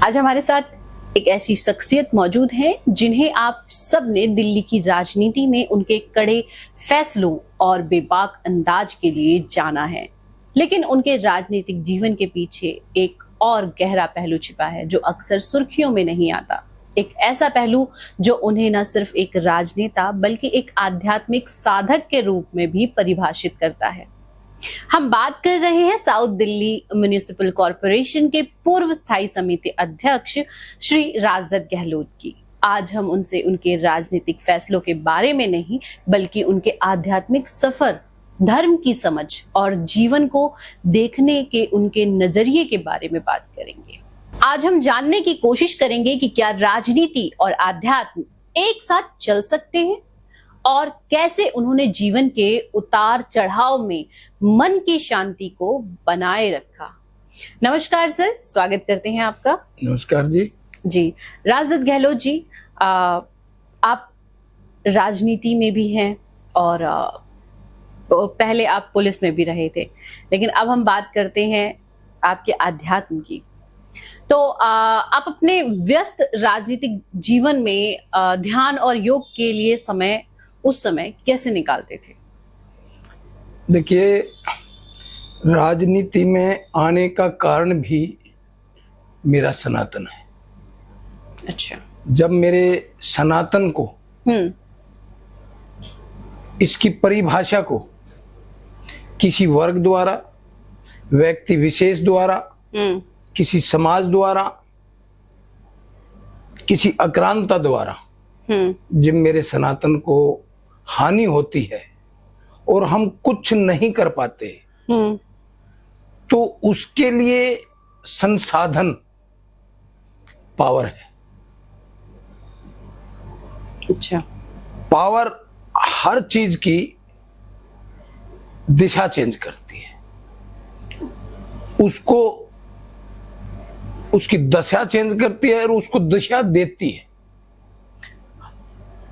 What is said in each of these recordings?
आज हमारे साथ एक ऐसी शख्सियत मौजूद है जिन्हें आप सब ने दिल्ली की राजनीति में उनके कड़े फैसलों और बेबाक अंदाज के लिए जाना है, लेकिन उनके राजनीतिक जीवन के पीछे एक और गहरा पहलू छिपा है जो अक्सर सुर्खियों में नहीं आता। एक ऐसा पहलू जो उन्हें न सिर्फ एक राजनेता बल्कि एक आध्यात्मिक साधक के रूप में भी परिभाषित करता है। हम बात कर रहे हैं साउथ दिल्ली म्युनिसिपल कॉरपोरेशन के पूर्व स्थायी समिति अध्यक्ष श्री राजदत्त गहलोत की। आज हम उनसे उनके राजनीतिक फैसलों के बारे में नहीं बल्कि उनके आध्यात्मिक सफर, धर्म की समझ और जीवन को देखने के उनके नजरिए के बारे में बात करेंगे। आज हम जानने की कोशिश करेंगे कि क्या राजनीति और आध्यात्म एक साथ चल सकते हैं और कैसे उन्होंने जीवन के उतार चढ़ाव में मन की शांति को बनाए रखा। नमस्कार सर, स्वागत करते हैं आपका। नमस्कार जी। जी, राजदत्त गहलोत जी, आप राजनीति में भी हैं और पहले आप पुलिस में भी रहे थे, लेकिन अब हम बात करते हैं आपके आध्यात्म की। तो आप अपने व्यस्त राजनीतिक जीवन में ध्यान और योग के लिए उस समय कैसे निकालते थे? देखिए, राजनीति में आने का कारण भी मेरा सनातन है। अच्छा। जब मेरे सनातन को, इसकी परिभाषा को किसी वर्ग द्वारा, व्यक्ति विशेष द्वारा, किसी समाज द्वारा, किसी आक्रांता द्वारा जब मेरे सनातन को हानि होती है और हम कुछ नहीं कर पाते तो उसके लिए संसाधन पावर है। अच्छा। पावर हर चीज की दिशा चेंज करती है, उसकी दशा चेंज करती है और उसको दिशा देती है।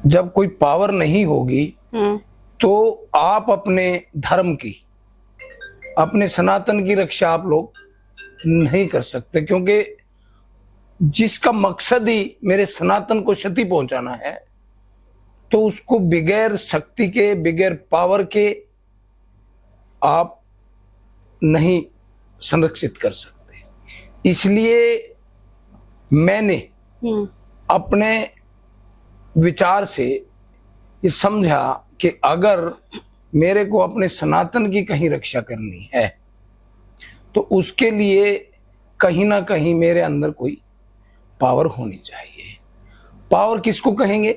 जब कोई पावर नहीं होगी तो आप अपने धर्म की, अपने सनातन की रक्षा आप लोग नहीं कर सकते, क्योंकि जिसका मकसद ही मेरे सनातन को क्षति पहुंचाना है तो उसको बगैर शक्ति के, बगैर पावर के आप नहीं संरक्षित कर सकते। इसलिए मैंने अपने विचार से ये समझा कि अगर मेरे को अपने सनातन की कहीं रक्षा करनी है तो उसके लिए कहीं ना कहीं मेरे अंदर कोई पावर होनी चाहिए। पावर किसको कहेंगे?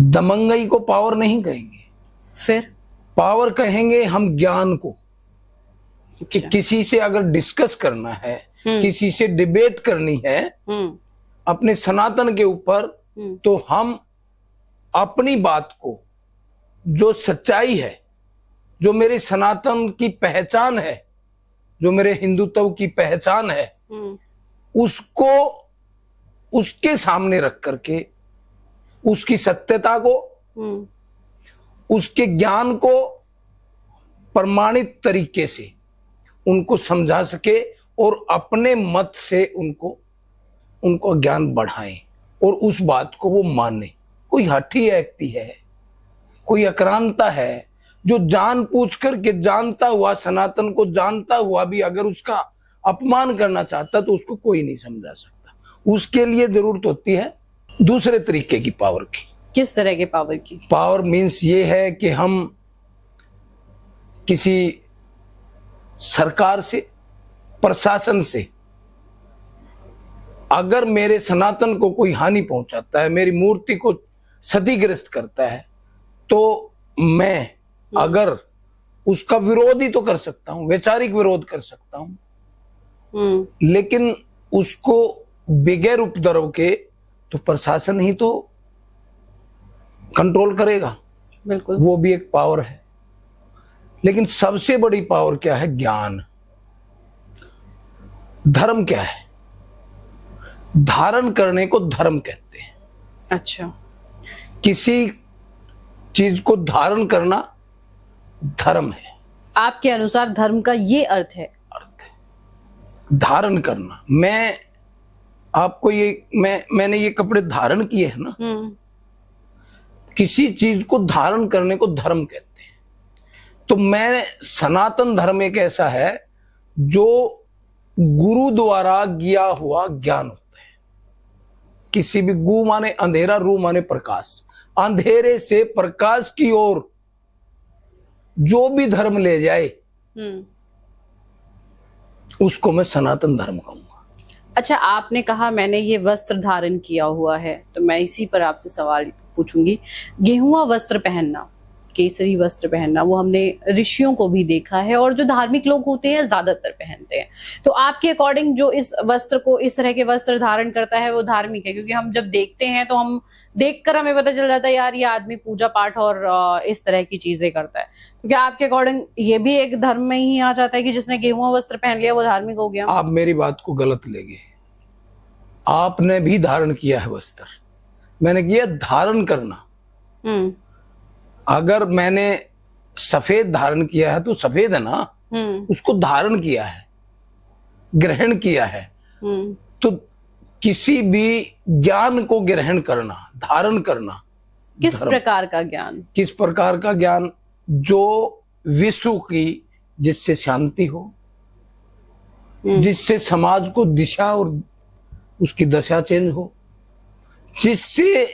दमंगई को पावर नहीं कहेंगे, फिर पावर कहेंगे हम ज्ञान को। कि किसी से अगर डिस्कस करना है, किसी से डिबेट करनी है अपने सनातन के ऊपर, तो हम अपनी बात को, जो सच्चाई है, जो मेरे सनातन की पहचान है, जो मेरे हिंदुत्व की पहचान है, उसको उसके सामने रख करके उसकी सत्यता को, उसके ज्ञान को प्रमाणित तरीके से उनको समझा सके और अपने मत से उनको ज्ञान बढ़ाएं और उस बात को वो माने। कोई हठी व्यक्ति है, कोई आक्रांता है जो जान पूछ करके, जानता हुआ, सनातन को जानता हुआ भी अगर उसका अपमान करना चाहता तो उसको कोई नहीं समझा सकता। उसके लिए जरूरत होती है दूसरे तरीके की पावर की। किस तरह के पावर की? पावर मीन्स ये है कि हम किसी सरकार से, प्रशासन से अगर मेरे सनातन को कोई हानि पहुंचाता है, मेरी मूर्ति को क्षतिग्रस्त करता है, तो मैं अगर उसका विरोध ही तो कर सकता हूं, वैचारिक विरोध कर सकता हूं, लेकिन उसको बगैर उपद्रव के तो प्रशासन ही तो कंट्रोल करेगा। बिल्कुल, वो भी एक पावर है। लेकिन सबसे बड़ी पावर क्या है? ज्ञान। धर्म क्या है? धारण करने को धर्म कहते हैं। अच्छा। किसी चीज को धारण करना धर्म है। आपके अनुसार धर्म का ये अर्थ है? धारण करना, मैं आपको मैंने ये कपड़े धारण किए हैं ना, किसी चीज को धारण करने को धर्म कहते हैं। तो मैं सनातन धर्म एक ऐसा है जो गुरु द्वारा किया हुआ ज्ञान होता है। किसी भी गु माने अंधेरा, रू माने प्रकाश, अंधेरे से प्रकाश की ओर जो भी धर्म ले जाए उसको मैं सनातन धर्म कहूंगा। अच्छा, आपने कहा मैंने ये वस्त्र धारण किया हुआ है, तो मैं इसी पर आपसे सवाल पूछूंगी। गेहुआ वस्त्र पहनना, केसरी वस्त्र पहनना, वो हमने ऋषियों को भी देखा है और जो धार्मिक लोग होते हैं ज्यादातर पहनते हैं। तो आपके अकॉर्डिंग जो इस वस्त्र को, इस तरह के वस्त्र धारण करता है वो धार्मिक है? क्योंकि हम जब देखते हैं तो हम देखकर हमें पता चल जाता है यार ये आदमी पूजा पाठ और इस तरह की चीजें करता है। तो क्या आपके अकॉर्डिंग ये भी एक धर्म में ही आ जाता है कि जिसने गेहुआ वस्त्र पहन लिया वो धार्मिक हो गया? आप मेरी बात को गलत लेंगे। आपने भी धारण किया है वस्त्र, मैंने किया धारण करना। अगर मैंने सफेद धारण किया है तो सफेद है ना, उसको धारण किया है, ग्रहण किया है। तो किसी भी ज्ञान को ग्रहण करना, धारण करना, किस प्रकार का ज्ञान? किस प्रकार का ज्ञान? जो विश्व की, जिससे शांति हो, जिससे समाज को दिशा और उसकी दशा चेंज हो, जिससे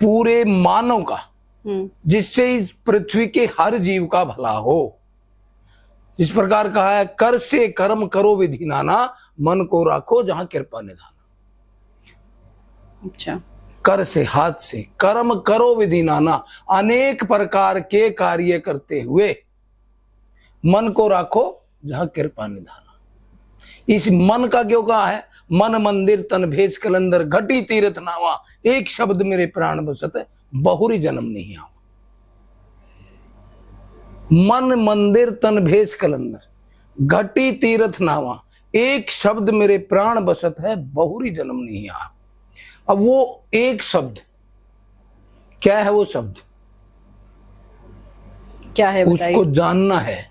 पूरे मानव का, जिससे इस पृथ्वी के हर जीव का भला हो। इस प्रकार कहा है, कर से कर्म करो विधि नाना, मन को राखो जहां कृपा निधाना। अच्छा, कर से, हाथ से कर्म करो विधि नाना, अनेक प्रकार के कार्य करते हुए मन को राखो जहां कृपा निधाना। इस मन का क्यों कहा है? मन मंदिर तन भेज कलंदर, घटी तीर्थ नावा, एक शब्द मेरे प्राण बसत है, बहुरी जन्म नहीं आवा। मन मंदिर तन भेज कलंदर, घटी तीर्थ नावा, एक शब्द मेरे प्राण बसत है, बहुरी जन्म नहीं आवा। अब वो एक शब्द क्या है? वो शब्द क्या है बताइए? उसको जानना है।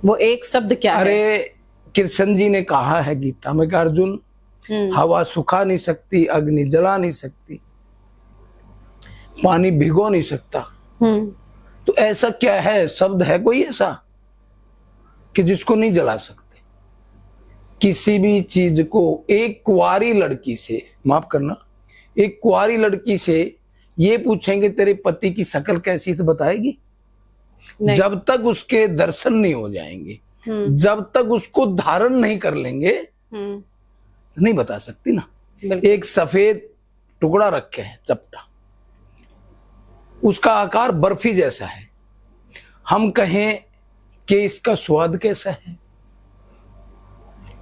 वो एक शब्द क्या है? अरे कृष्ण जी ने कहा है गीता में कि अर्जुन, हवा सुखा नहीं सकती, अग्नि जला नहीं सकती, पानी भिगो नहीं सकता। तो ऐसा क्या है? शब्द है कोई ऐसा कि जिसको नहीं जला सकते? किसी भी चीज को एक कुंवारी लड़की से, माफ करना, एक कुंवारी लड़की से ये पूछेंगे तेरे पति की शक्ल कैसी, तो बताएगी? जब तक उसके दर्शन नहीं हो जाएंगे, जब तक उसको धारण नहीं कर लेंगे, नहीं बता सकती ना। एक सफेद टुकड़ा रखे है, चपटा, उसका आकार बर्फी जैसा है, हम कहें कि इसका स्वाद कैसा है,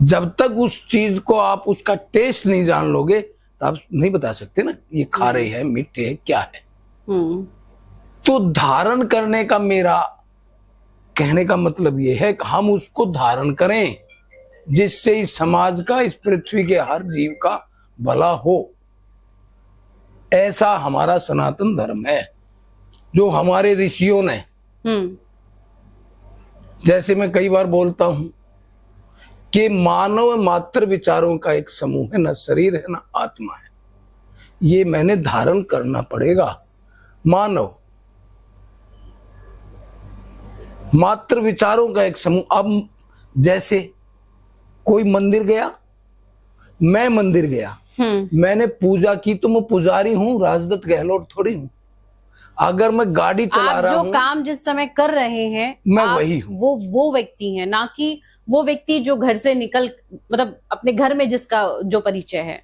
जब तक उस चीज को आप उसका टेस्ट नहीं जान लोगे तो आप नहीं बता सकते ना ये खारे है, मीठे है, क्या है। तो धारण करने का मेरा कहने का मतलब यह है कि हम उसको धारण करें जिससे इस समाज का, इस पृथ्वी के हर जीव का भला हो। ऐसा हमारा सनातन धर्म है जो हमारे ऋषियों ने, जैसे मैं कई बार बोलता हूं कि मानव मात्र विचारों का एक समूह है, ना शरीर है ना आत्मा है, ये मैंने धारण करना पड़ेगा। मानव मात्र विचारों का एक समूह। अब जैसे कोई मंदिर गया, मैं मंदिर गया, मैंने पूजा की तो मैं पुजारी हूं, राजदत्त गहलोत थोड़ी हूं। अगर मैं गाड़ी चला रहा हूं, जो काम जिस समय कर रहे हैं मैं वही हूं, वो व्यक्ति है, ना कि वो व्यक्ति जो घर से निकल, मतलब अपने घर में जिसका जो परिचय है।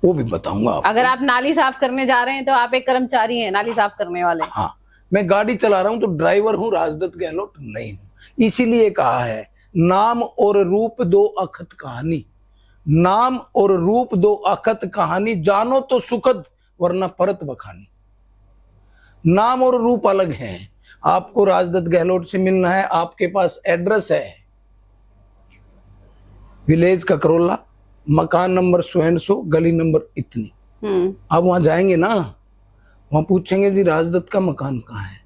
वो भी बताऊंगा आपको। अगर आप नाली साफ करने जा रहे हैं तो आप एक कर्मचारी हैं, नाली साफ करने वाले। हाँ, मैं गाड़ी चला रहा हूं तो ड्राइवर हूं, राजदत्त गहलोत नहीं हूं। इसीलिए कहा है, नाम और रूप दो अखत कहानी, नाम और रूप दो अखत कहानी, जानो तो सुखद वरना परत बखानी। नाम और रूप अलग हैं। आपको राजदत्त गहलोत से मिलना है, आपके पास एड्रेस है विलेज ककरोला, मकान नंबर 100, गली नंबर इतनी। आप वहां जाएंगे ना, वहां पूछेंगे जी राजदत्त का मकान कहाँ है।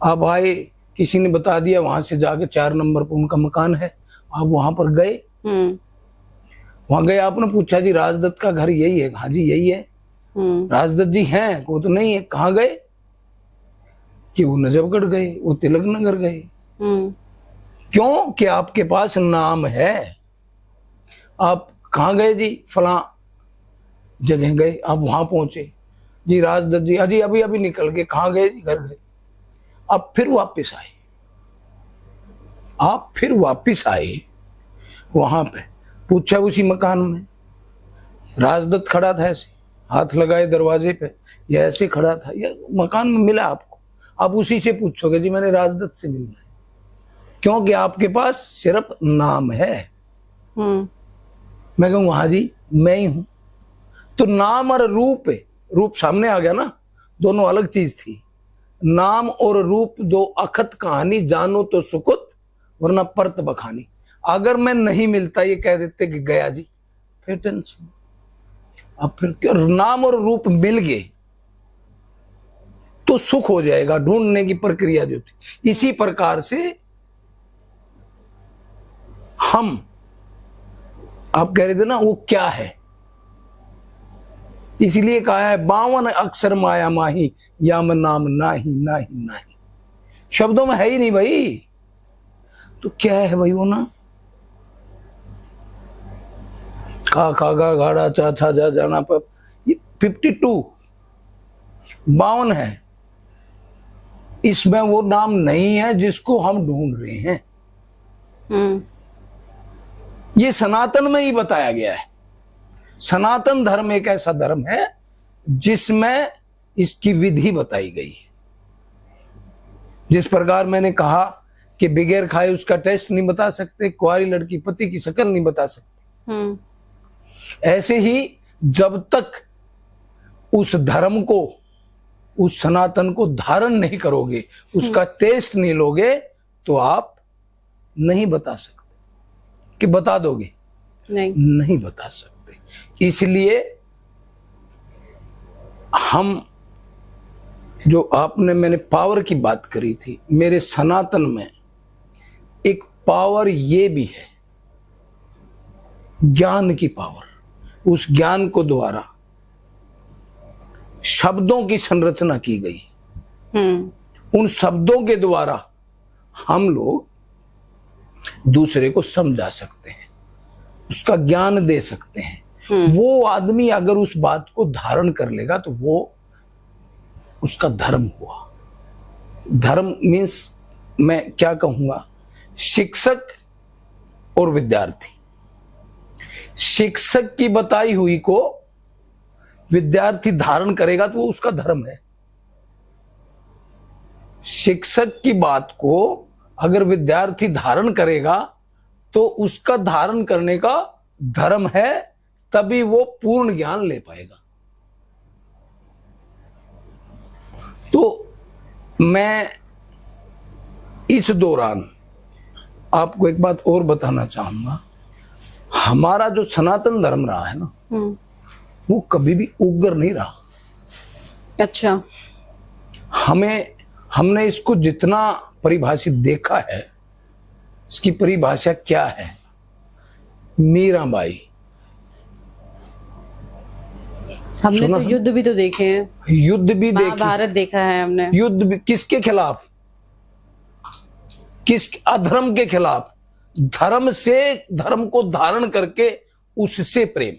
आप आए, किसी ने बता दिया, वहां से जाके 4 नंबर पर उनका मकान है। आप वहां पर गए, वहां गए, आपने पूछा जी राजदत्त का घर यही है? हाँ जी यही है। राजदत्त जी हैं? वो तो नहीं है। कहाँ गए? कि वो नजफगढ़ गए, वो तिलक नगर गए। क्यों? कि आपके पास नाम है। आप कहाँ गए जी? फला जगह गए। आप वहां पहुंचे जी, राजदत्त जी अजी अभी अभी निकल गए। कहाँ गए जी? घर गए। आप फिर वापिस आए, आप फिर वापिस आए, वहां पे पूछा उसी मकान में, राजदत्त खड़ा था ऐसे, हाथ लगाए दरवाजे पे, या ऐसे खड़ा था, या मकान में मिला आपको, आप उसी से पूछोगे जी मैंने राजदत्त से मिलना है। क्योंकि आपके पास सिर्फ नाम है। मैं कहूँ हाँ जी मैं ही हूं। तो नाम और रूप, रूप सामने आ गया ना, दोनों अलग चीज थी। नाम और रूप दो अखत कहानी, जानो तो सुकुत वरना परत बखानी। अगर मैं नहीं मिलता, ये कह देते कि गया जी, फिर टेंशन। अब फिर नाम और रूप मिल गए तो सुख हो जाएगा। ढूंढने की प्रक्रिया जो थी, इसी प्रकार से हम, आप कह रहे थे ना वो क्या है, इसलिए कहा है 52 अक्षर माया माही, या मैं नाम नाही नाही नाही। शब्दों में है ही नहीं भाई, तो क्या है भाई वो ना? खा खा गा घाड़ा चा छा जा जाना पर, ये 52 है। इसमें वो नाम नहीं है जिसको हम ढूंढ रहे हैं। ये सनातन में ही बताया गया है। सनातन धर्म एक ऐसा धर्म है जिसमें इसकी विधि बताई गई है। जिस प्रकार मैंने कहा कि बगैर खाए उसका टेस्ट नहीं बता सकते, कुंवारी लड़की पति की शक्ल नहीं बता सकती, ऐसे ही जब तक उस धर्म को, उस सनातन को धारण नहीं करोगे, उसका टेस्ट नहीं लोगे, तो आप नहीं बता सकते। कि बता दोगे? नहीं बता सकते। इसलिए हम, जो आपने, मैंने पावर की बात करी थी, मेरे सनातन में एक पावर ये भी है, ज्ञान की पावर। उस ज्ञान को द्वारा शब्दों की संरचना की गई। उन शब्दों के द्वारा हम लोग दूसरे को समझा सकते हैं, उसका ज्ञान दे सकते हैं। वो आदमी अगर उस बात को धारण कर लेगा तो वो उसका धर्म हुआ। धर्म मीन्स, मैं क्या कहूंगा, शिक्षक और विद्यार्थी। शिक्षक की बताई हुई को विद्यार्थी धारण करेगा तो वो उसका धर्म है। शिक्षक की बात को अगर विद्यार्थी धारण करेगा तो उसका धारण करने का धर्म है, तभी वो पूर्ण ज्ञान ले पाएगा। तो मैं इस दौरान आपको एक बात और बताना चाहूंगा। हमारा जो सनातन धर्म रहा है ना, वो कभी भी उग्र नहीं रहा। अच्छा। हमने इसको जितना परिभाषित देखा है, इसकी परिभाषा क्या है? मीराबाई। हमने तो युद्ध भी तो देखे हैं, युद्ध भी देखे, महाभारत देखा है हमने। युद्ध भी किसके खिलाफ? किस अधर्म के खिलाफ? धर्म से, धर्म को धारण करके उससे प्रेम।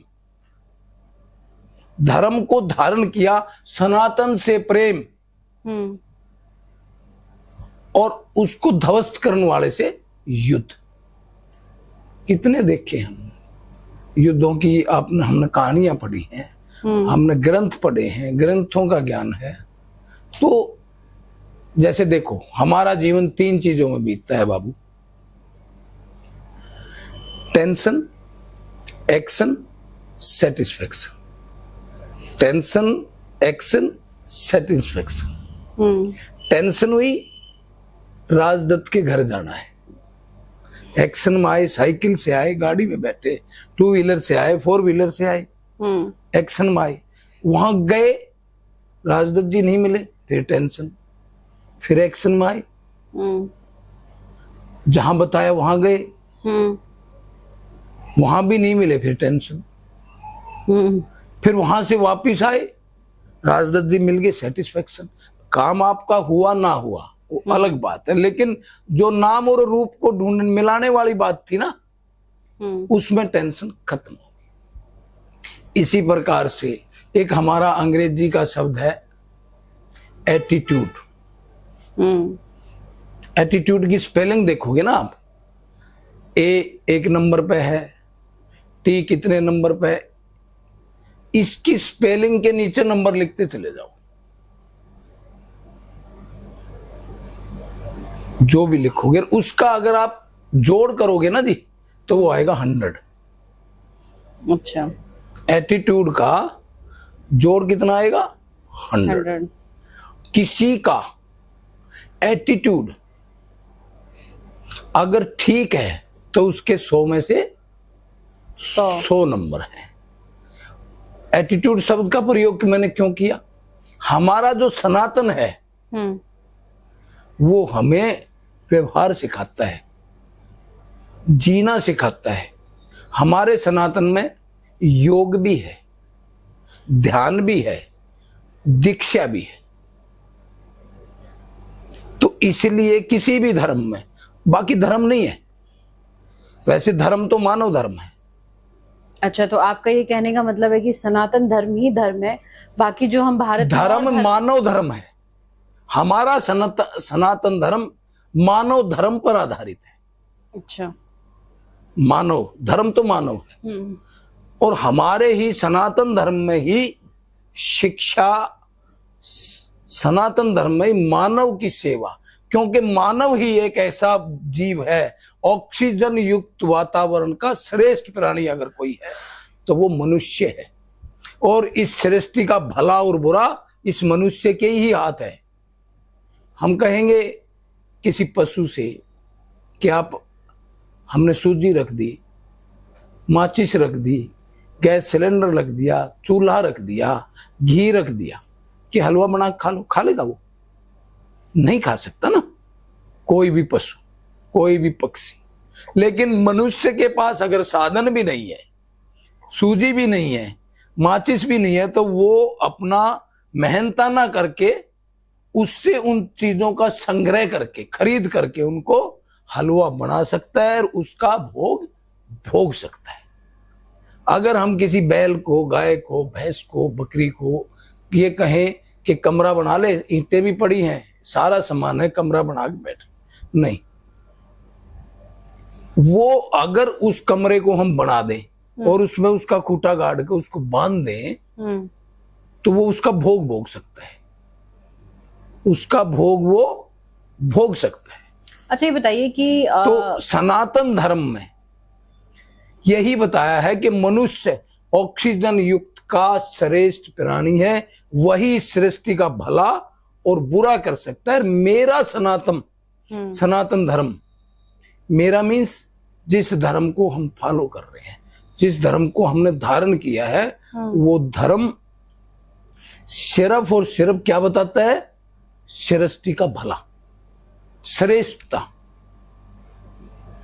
धर्म को धारण किया, सनातन से प्रेम, और उसको ध्वस्त करने वाले से युद्ध। कितने देखे हम युद्धों की, आपने, हमने कहानियां पढ़ी हैं, हमने ग्रंथ पढ़े हैं, ग्रंथों का ज्ञान है। तो जैसे देखो, हमारा जीवन 3 चीजों में बीतता है बाबू: tension, action, satisfaction. Tension, action, satisfaction. Tension हुई, राजदत्त के घर जाना है। एक्शन में आए, साइकिल से आए, गाड़ी में बैठे, 2 व्हीलर से आए, 4 व्हीलर से आए, एक्शन में आए, वहां गए, राजदत्त जी नहीं मिले, फिर टेंशन, फिर एक्शन में आए, जहां बताया वहां गए, वहां भी नहीं मिले, फिर टेंशन। फिर वहां से वापिस आए, राजदत्त जी मिल गए, सेटिस्फेक्शन। काम आपका हुआ ना हुआ वो अलग बात है, लेकिन जो नाम और रूप को ढूंढ मिलाने वाली बात थी ना, उसमें टेंशन खत्म हो गई। इसी प्रकार से एक हमारा अंग्रेजी का शब्द है एटीट्यूड। एटीट्यूड की स्पेलिंग देखोगे ना आप, ए 1 नंबर पे है, टी कितने नंबर पे है, इसकी स्पेलिंग के नीचे नंबर लिखते चले जाओ। जो भी लिखोगे उसका अगर आप जोड़ करोगे ना जी, तो वो आएगा 100। अच्छा, एटीट्यूड का जोड़ कितना आएगा? 100। किसी का एटीट्यूड अगर ठीक है तो उसके 100 में से 100 नंबर है। एटीट्यूड शब्द का प्रयोग मैंने क्यों किया? हमारा जो सनातन है वो हमें व्यवहार सिखाता है, जीना सिखाता है। हमारे सनातन में योग भी है, ध्यान भी है, दीक्षा भी है। तो इसलिए किसी भी धर्म में, बाकी धर्म नहीं है, वैसे धर्म तो मानव धर्म है। अच्छा, तो आपका ये कहने का मतलब है कि सनातन धर्म ही धर्म है, बाकी जो हम भारत में धर्म मानव धर्म है। हमारा सनातन धर्म मानव धर्म पर आधारित है। अच्छा, मानव धर्म तो मानव है, और हमारे ही सनातन धर्म में ही शिक्षा, सनातन धर्म में मानव की सेवा, क्योंकि मानव ही एक ऐसा जीव है, ऑक्सीजन युक्त वातावरण का श्रेष्ठ प्राणी अगर कोई है तो वो मनुष्य है। और इस सृष्टि का भला और बुरा इस मनुष्य के ही हाथ है। हम कहेंगे किसी पशु से कि आप, हमने सूजी रख दी, माचिस रख दी, गैस सिलेंडर रख दिया, चूल्हा रख दिया, घी रख दिया, कि हलवा बना खा लो, खा लेगा वो? नहीं खा सकता ना कोई भी पशु, कोई भी पक्षी। लेकिन मनुष्य के पास अगर साधन भी नहीं है, सूजी भी नहीं है, माचिस भी नहीं है, तो वो अपना मेहनताना करके उससे उन चीजों का संग्रह करके, खरीद करके उनको हलवा बना सकता है और उसका भोग सकता है। अगर हम किसी बैल को, गाय को, भैंस को, बकरी को ये कहें कि कमरा बना ले, ईंटें भी पड़ी हैं, सारा सामान है, कमरा बना के बैठ, नहीं। वो अगर उस कमरे को हम बना दें और उसमें उसका खूंटा गाड़ के उसको बांध दें, तो वो उसका भोग सकता है, उसका भोग वो भोग सकता है। अच्छा, ये बताइए कि तो सनातन धर्म में यही बताया है कि मनुष्य ऑक्सीजन युक्त का श्रेष्ठ प्राणी है, वही सृष्टि का भला और बुरा कर सकता है। मेरा सनातन धर्म, मेरा मीन्स जिस धर्म को हम फॉलो कर रहे हैं, जिस धर्म को हमने धारण किया है, वो धर्म सिर्फ और सिर्फ क्या बताता है? सृष्टि का भला, श्रेष्ठता,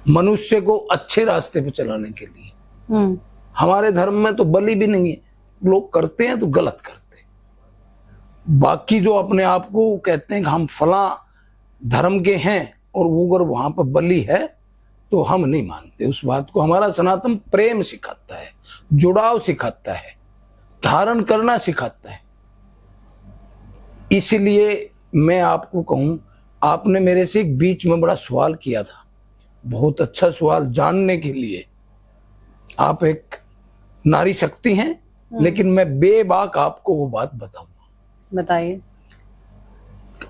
मनुष्य को अच्छे रास्ते पे चलाने के लिए। हमारे धर्म में तो बलि भी नहीं है, लोग करते हैं तो गलत करते हैं। बाकी जो अपने आप को कहते हैं कि हम फला धर्म के हैं और वो अगर वहां पर बलि है तो हम नहीं मानते उस बात को। हमारा सनातन प्रेम सिखाता है, जुड़ाव सिखाता है, धारण करना सिखाता है। इसलिए मैं आपको कहूं, आपने मेरे से एक बीच में बड़ा सवाल किया था, बहुत अच्छा सवाल, जानने के लिए। आप एक नारी शक्ति हैं, लेकिन मैं बेबाक आपको वो बात बताऊंगा। बताइए।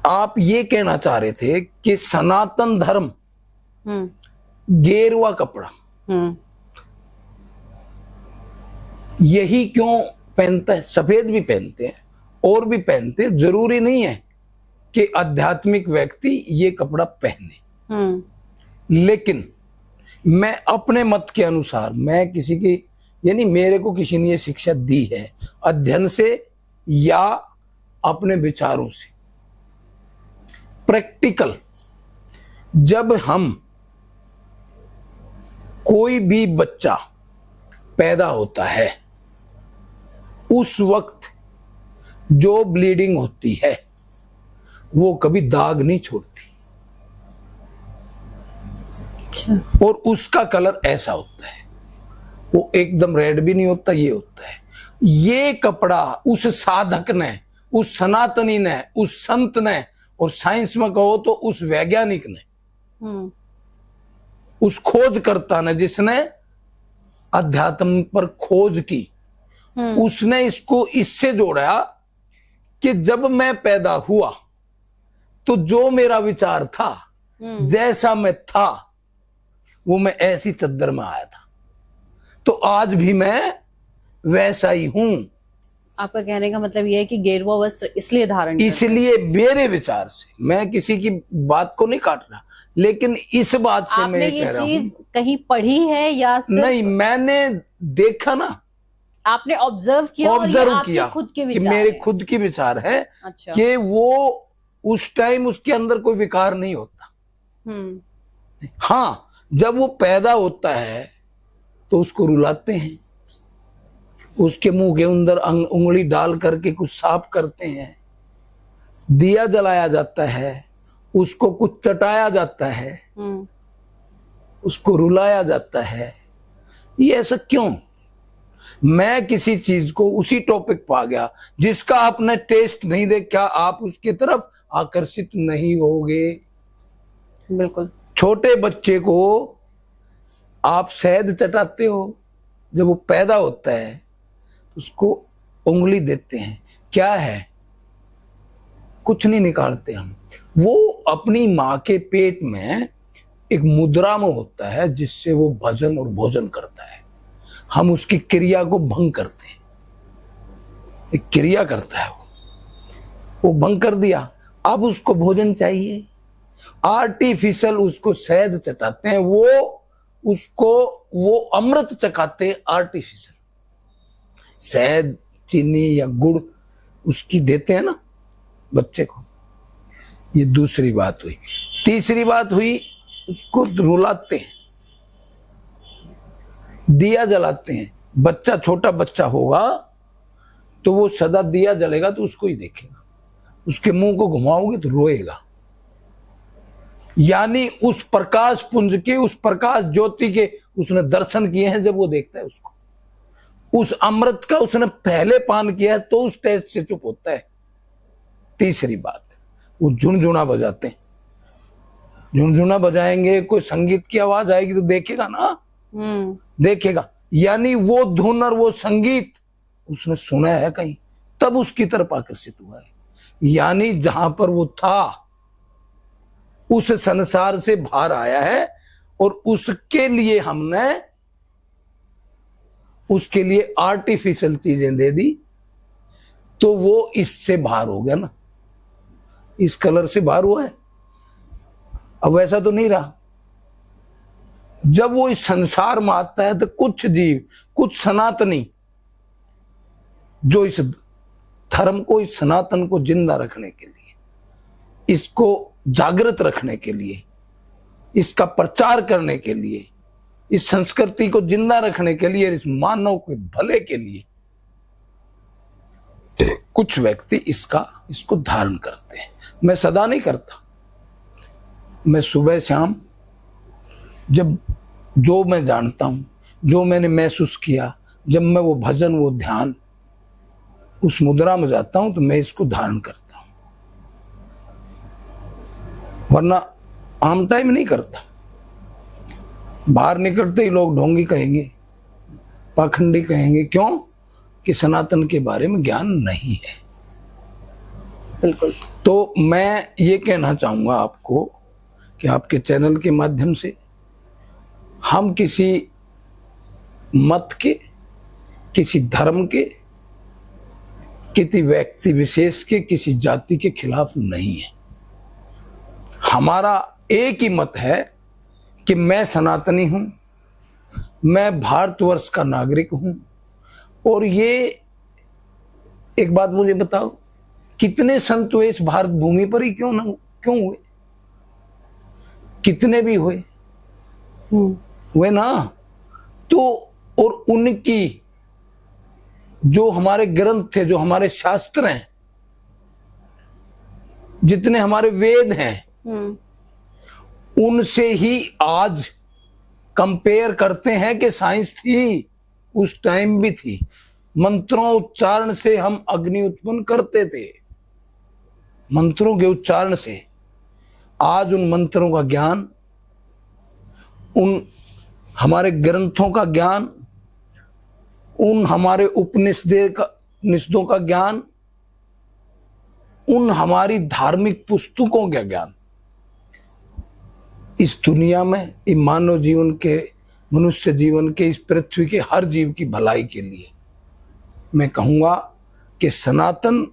आप ये कहना चाह रहे थे कि सनातन धर्म गेरुआ कपड़ा यही क्यों पहनता है? सफेद भी पहनते हैं और भी पहनते हैं, जरूरी नहीं है कि आध्यात्मिक व्यक्ति ये कपड़ा पहने। लेकिन मैं अपने मत के अनुसार, मैं किसी की, यानी मेरे को किसी ने ये शिक्षा दी है अध्ययन से या अपने विचारों से, प्रैक्टिकल। जब हम कोई भी बच्चा पैदा होता है उस वक्त जो ब्लीडिंग होती है वो कभी दाग नहीं छोड़ती और उसका कलर ऐसा होता है, वो एकदम रेड भी नहीं होता, ये होता है। ये कपड़ा उस साधक ने, उस सनातनी ने, उस संत ने, और साइंस में कहो तो उस वैज्ञानिक ने, उस खोजकर्ता ने जिसने अध्यात्म पर खोज की, उसने इसको इससे जोड़ा कि जब मैं पैदा हुआ तो जो मेरा विचार था, जैसा मैं था, वो मैं ऐसी चद्दर में आया था, तो आज भी मैं वैसा ही हूं। आपका कहने का मतलब यह है कि गेरुआ वस्त्र इसलिए धारण करते हैं? इसलिए मेरे विचार से, मैं किसी की बात को नहीं काट रहा, लेकिन इस बात से मैं आपने कह रहा हूं। ये चीज कहीं पढ़ी है या सिर्फ नहीं, मैंने देखा ना, आपने ऑब्जर्व किया और ये ऑब्जर्व आपके किया खुद के कि विचार मेरे हैं? खुद की विचार है अच्छा। कि वो उस टाइम उसके अंदर कोई विकार नहीं होता। हाँ, जब वो पैदा होता है तो उसको रुलाते हैं, उसके मुंह के अंदर उंगली डाल करके कुछ साफ करते हैं, दिया जलाया जाता है, उसको कुछ चटाया जाता है, उसको रुलाया जाता है। ये ऐसा क्यों? मैं किसी चीज को उसी टॉपिक पर आ गया जिसका आपने टेस्ट नहीं देखा, आप उसकी तरफ आकर्षित नहीं होगे। बिल्कुल। छोटे बच्चे को आप शहद चटाते हो, जब वो पैदा होता है उसको उंगली देते हैं, क्या है? कुछ नहीं निकालते हम, वो अपनी माँ के पेट में एक मुद्रा में होता है जिससे वो भजन और भोजन करता है। हम उसकी क्रिया को भंग करते हैं, एक क्रिया करता है वो भंग कर दिया, अब उसको भोजन चाहिए, आर्टिफिशियल उसको शहद चटाते हैं, वो अमृत चखाते आर्टिफिशियल, शहद चीनी या गुड़ उसकी देते हैं ना बच्चे को। ये दूसरी बात हुई। तीसरी बात हुई, उसको रुलाते हैं, दिया जलाते हैं। बच्चा, छोटा बच्चा होगा तो वो सदा दिया जलेगा तो उसको ही देखेगा, उसके मुंह को घुमाओगे तो रोएगा। यानी उस प्रकाश पुंज के, उस प्रकाश ज्योति के उसने दर्शन किए हैं। जब वो देखता है उसको, उस अमृत का उसने पहले पान किया है तो उस टेस्ट से चुप होता है। तीसरी बात, वो झुनझुना बजाते हैं, झुनझुना बजाएंगे, कोई संगीत की आवाज आएगी तो देखेगा ना, देखेगा, यानी वो धुन और वो संगीत उसने सुना है कहीं, तब उसकी तरफ आकर्षित हुआ है। यानी जहां पर वो था उस संसार से बाहर आया है और उसके लिए हमने उसके लिए आर्टिफिशियल चीजें दे दी तो वो इससे बाहर हो गया ना, इस कलर से बाहर हुआ है। अब वैसा तो नहीं रहा। जब वो इस संसार में आता है तो कुछ जीव, कुछ सनातनी जो इस धर्म को, इस सनातन को जिंदा रखने के लिए, इसको जागृत रखने के लिए, इसका प्रचार करने के लिए, इस संस्कृति को जिंदा रखने के लिए, इस मानव के भले के लिए कुछ व्यक्ति इसको धारण करते हैं। मैं सदा नहीं करता, मैं सुबह शाम जब जो मैं जानता हूं, जो मैंने महसूस किया, जब मैं वो भजन, वो ध्यान, उस मुद्रा में जाता हूं तो मैं इसको धारण करता हूं, वरना आम टाइम नहीं करता। बाहर निकलते ही लोग ढोंगी कहेंगे, पाखंडी कहेंगे, क्यों? कि सनातन के बारे में ज्ञान नहीं है। बिल्कुल। तो मैं ये कहना चाहूंगा आपको कि आपके चैनल के माध्यम से हम किसी मत के, किसी धर्म के, किसी व्यक्ति विशेष के, किसी जाति के खिलाफ नहीं है। हमारा एक ही मत है कि मैं सनातनी हूं, मैं भारतवर्ष का नागरिक हूं। और ये एक बात मुझे बताओ, कितने संत हुए इस भारत भूमि पर ही, क्यों हुए? कितने भी हुए ना, तो और उनकी जो हमारे ग्रंथ थे, जो हमारे शास्त्र हैं, जितने हमारे वेद हैं, उनसे ही आज कंपेयर करते हैं कि साइंस थी, उस टाइम भी थी। मंत्रों उच्चारण से हम अग्नि उत्पन्न करते थे, मंत्रों के उच्चारण से। आज उन मंत्रों का ज्ञान, उन हमारे ग्रंथों का ज्ञान, उन हमारे उपनिषदों का ज्ञान, उन हमारी धार्मिक पुस्तकों का ज्ञान इस दुनिया में, इस मानव जीवन के, मनुष्य जीवन के, इस पृथ्वी के हर जीव की भलाई के लिए मैं कहूंगा कि सनातन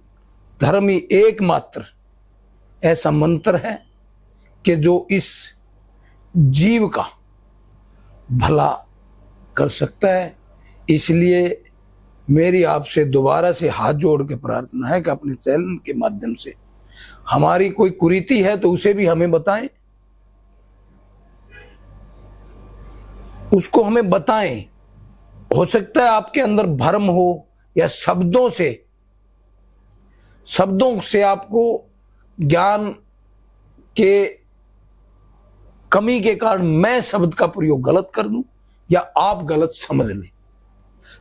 धर्म ही एकमात्र ऐसा मंत्र है कि जो इस जीव का भला कर सकता है। इसलिए मेरी आपसे दोबारा से हाथ जोड़ के प्रार्थना है कि अपने चैनल के माध्यम से हमारी कोई कुरीति है तो उसे भी हमें बताएं, उसको हमें बताएं। हो सकता है आपके अंदर भ्रम हो, या शब्दों से आपको ज्ञान के कमी के कारण मैं शब्द का प्रयोग गलत कर दूं, या आप गलत समझ लें।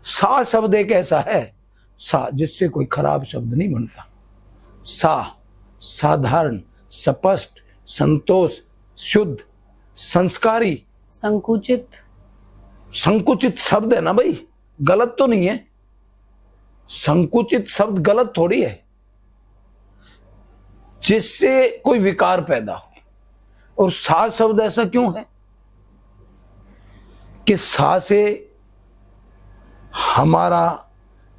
सा शब्द एक ऐसा है, सा, जिससे कोई खराब शब्द नहीं बनता। सा साधारण, स्पष्ट, संतोष, शुद्ध, संस्कारी। संकुचित शब्द है ना भाई, गलत तो नहीं है। संकुचित शब्द गलत थोड़ी है, जिससे कोई विकार पैदा हो। और सा शब्द ऐसा क्यों है कि सा से हमारा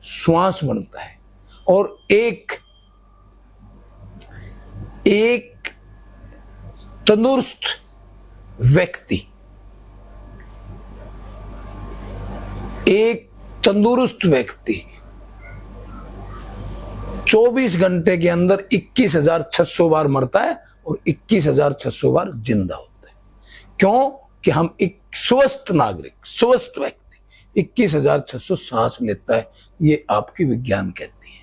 श्वास बनता है, और एक तंदुरुस्त व्यक्ति, एक तंदुरुस्त व्यक्ति 24 घंटे के अंदर 21,600 बार मरता है और 21,600 बार जिंदा होता है। क्यों? कि हम एक स्वस्थ नागरिक, स्वस्थ व्यक्ति 21,600 सांस लेता है, ये आपकी विज्ञान कहती है।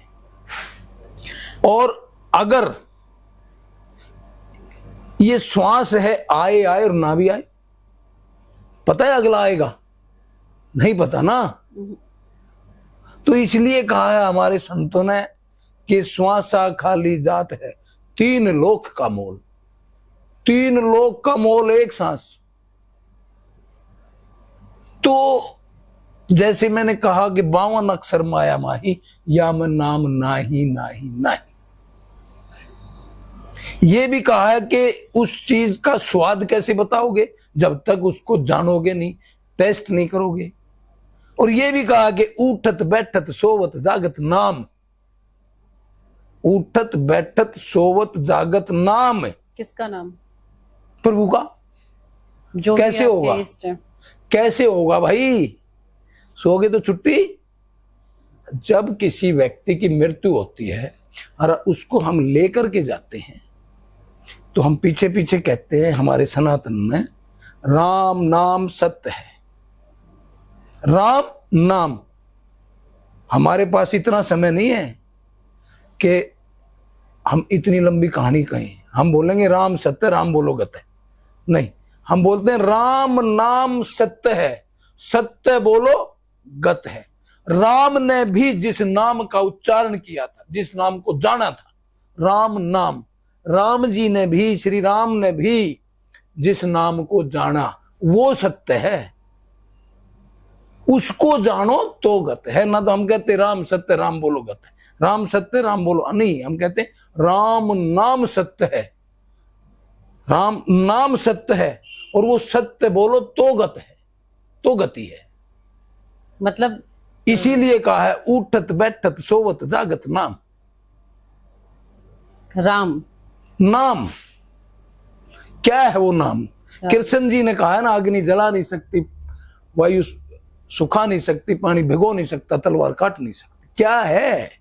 और अगर ये श्वास है, आए और ना भी आए, पता है अगला आएगा? नहीं पता ना। तो इसलिए कहा है हमारे संतों ने कि श्वासा खाली जात है, 3 लोक का मोल। 3 लोक का मोल एक सांस। तो जैसे मैंने कहा कि 52 अक्षर माया माही, या मैं नाम नाही नाही नाही। ये भी कहा है कि उस चीज का स्वाद कैसे बताओगे जब तक उसको जानोगे नहीं, टेस्ट नहीं करोगे। और ये भी कहा कि उठत बैठत सोवत जागत नाम। उठत बैठत सोवत जागत नाम। किसका नाम? प्रभु का। जो कैसे होगा? कैसे होगा भाई? सोगे तो छुट्टी। जब किसी व्यक्ति की मृत्यु होती है और उसको हम लेकर के जाते हैं, तो हम पीछे पीछे कहते हैं हमारे सनातन में, राम नाम सत्य है। राम नाम। हमारे पास इतना समय नहीं है कि हम इतनी लंबी कहानी कहें। हम बोलेंगे राम सत्य, राम बोलो गत है। नहीं, हम बोलते हैं राम नाम सत्य है, सत्य बोलो गत है। राम ने भी जिस नाम का उच्चारण किया था, जिस नाम को जाना था, राम नाम। राम जी ने भी, श्री राम ने भी जिस नाम को जाना, वो सत्य है। उसको जानो तो गत है। ना तो हम कहते राम सत्य, राम बोलो गत है। राम सत्य, राम बोलो नहीं, हम कहते राम नाम सत्य है। राम नाम सत्य है, और वो सत्य बोलो तो गत है, तो गति है। मतलब इसीलिए कहा है उठत बैठत सोवत जागत नाम। राम नाम क्या है? वो नाम कृष्ण जी ने कहा है ना, अग्नि जला नहीं सकती, वायु सुखा नहीं सकती, पानी भिगो नहीं सकता, तलवार काट नहीं सकती। क्या है?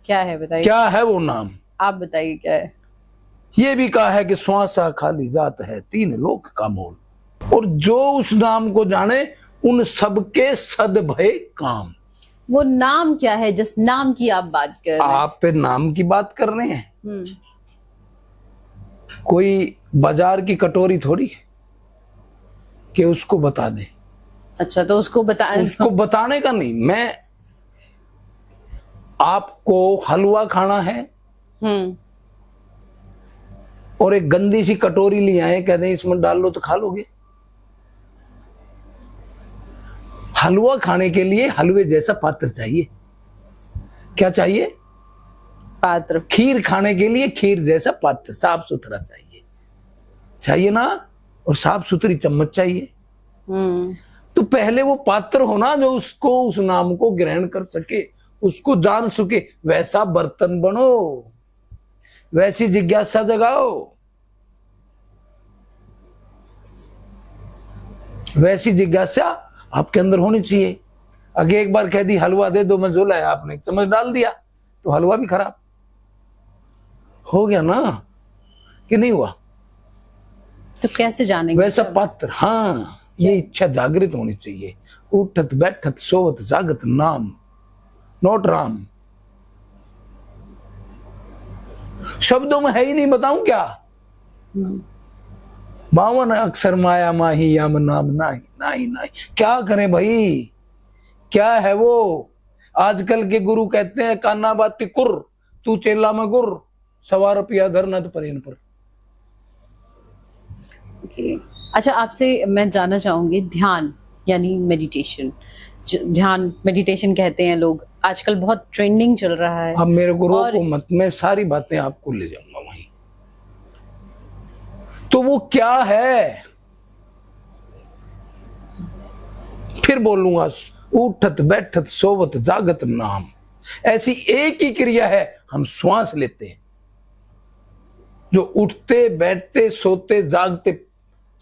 क्या है बताइए? क्या है वो नाम? आप बताइए क्या है? ये भी कहा है कि श्वासा खाली जात है, 3 लोक का मोल। और जो उस नाम को जाने उन सबके सद भय काम। वो नाम क्या है जिस नाम की आप बात कर रहे हैं? आप पे नाम की बात कर रहे हैं। कोई बाजार की कटोरी थोड़ी है कि उसको बता दे। अच्छा, तो उसको उसको बताने का नहीं। मैं आपको हलवा खाना है और एक गंदी सी कटोरी ले आए, कहते हैं इसमें डाल लो तो खा लोगे। हलवा खाने के लिए हलवे जैसा पात्र चाहिए। क्या चाहिए? पात्र। खीर खाने के लिए खीर जैसा पात्र साफ सुथरा चाहिए ना, और साफ सुथरी चम्मच चाहिए। तो पहले वो पात्र होना जो उसको, उस नाम को ग्रहण कर सके, उसको जान सके। वैसा बर्तन बनो, वैसी जिज्ञासा जगाओ, वैसी जिज्ञासा आपके अंदर होनी चाहिए। आगे एक बार कह दी हलवा दे दो, मैं जो लाया आपने चम्मच डाल दिया तो हलवा भी खराब हो गया ना, कि नहीं हुआ? तो कैसे जानेंगे? वैसा पात्र। हाँ, ये इच्छा जागृत होनी चाहिए। उठत बैठत सोवत जागत नाम, नोट राम। शब्दों में है ही नहीं, बताऊं क्या? 52 अक्षर माया माही याम नाम नाही नाही नाही। क्या करें भाई, क्या है वो? आजकल के गुरु कहते हैं कान्ना बाती कुर, तू चेला में गुर, 1.25 रुपया धरना तो परेन पर। अच्छा, आपसे मैं जानना चाहूंगी, ध्यान यानी मेडिटेशन, ध्यान मेडिटेशन कहते हैं लोग, आजकल बहुत ट्रेंडिंग चल रहा है। अब मेरे गुरु को मत, मैं सारी बातें आपको ले जाऊंगा वहीं। तो वो क्या है फिर बोलूंगा। उठत बैठत सोवत जागत नाम, ऐसी एक ही क्रिया है। हम श्वास लेते हैं, जो उठते बैठते सोते जागते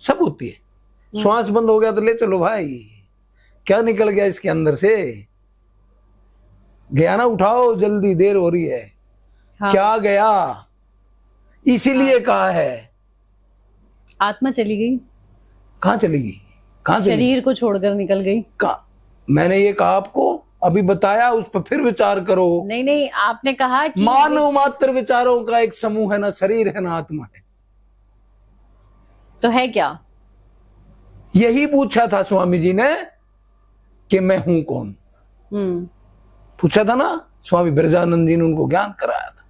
सब होती है। श्वास बंद हो गया तो ले चलो भाई, क्या निकल गया इसके अंदर से? गया ना, उठाओ जल्दी, देर हो रही है। हाँ। क्या गया? इसीलिए कहा है आत्मा चली गई। कहां चलेगी? कहां चली? शरीर को छोड़कर निकल गई। मैंने ये कहा आपको, अभी बताया, उस पर फिर विचार करो। नहीं, आपने कहा कि मानव मात्र विचारों का एक समूह है, ना शरीर है ना आत्मा है। तो है क्या? यही पूछा था स्वामी जी ने कि मैं हूं कौन। पूछा था ना, स्वामी ब्रजानंद जी ने उनको ज्ञान कराया था।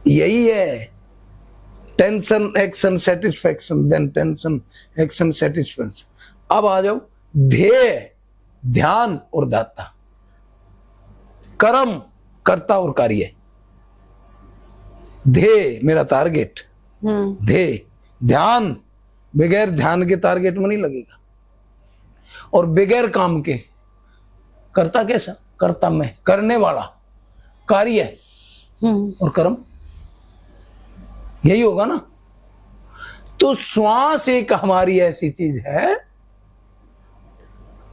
यही है। Tension action satisfaction, then tension action satisfaction. अब आ जाओ ध्येय, ध्यान और दाता, कर्म, कर्ता और कार्य। ध्येय मेरा टारगेट, ध्येय, ध्यान बगैर ध्यान के टारगेट में नहीं लगेगा, और बगैर काम के कर्ता कैसा? कर्ता में करने वाला, कार्य और कर्म, यही होगा ना। तो श्वास एक हमारी ऐसी चीज है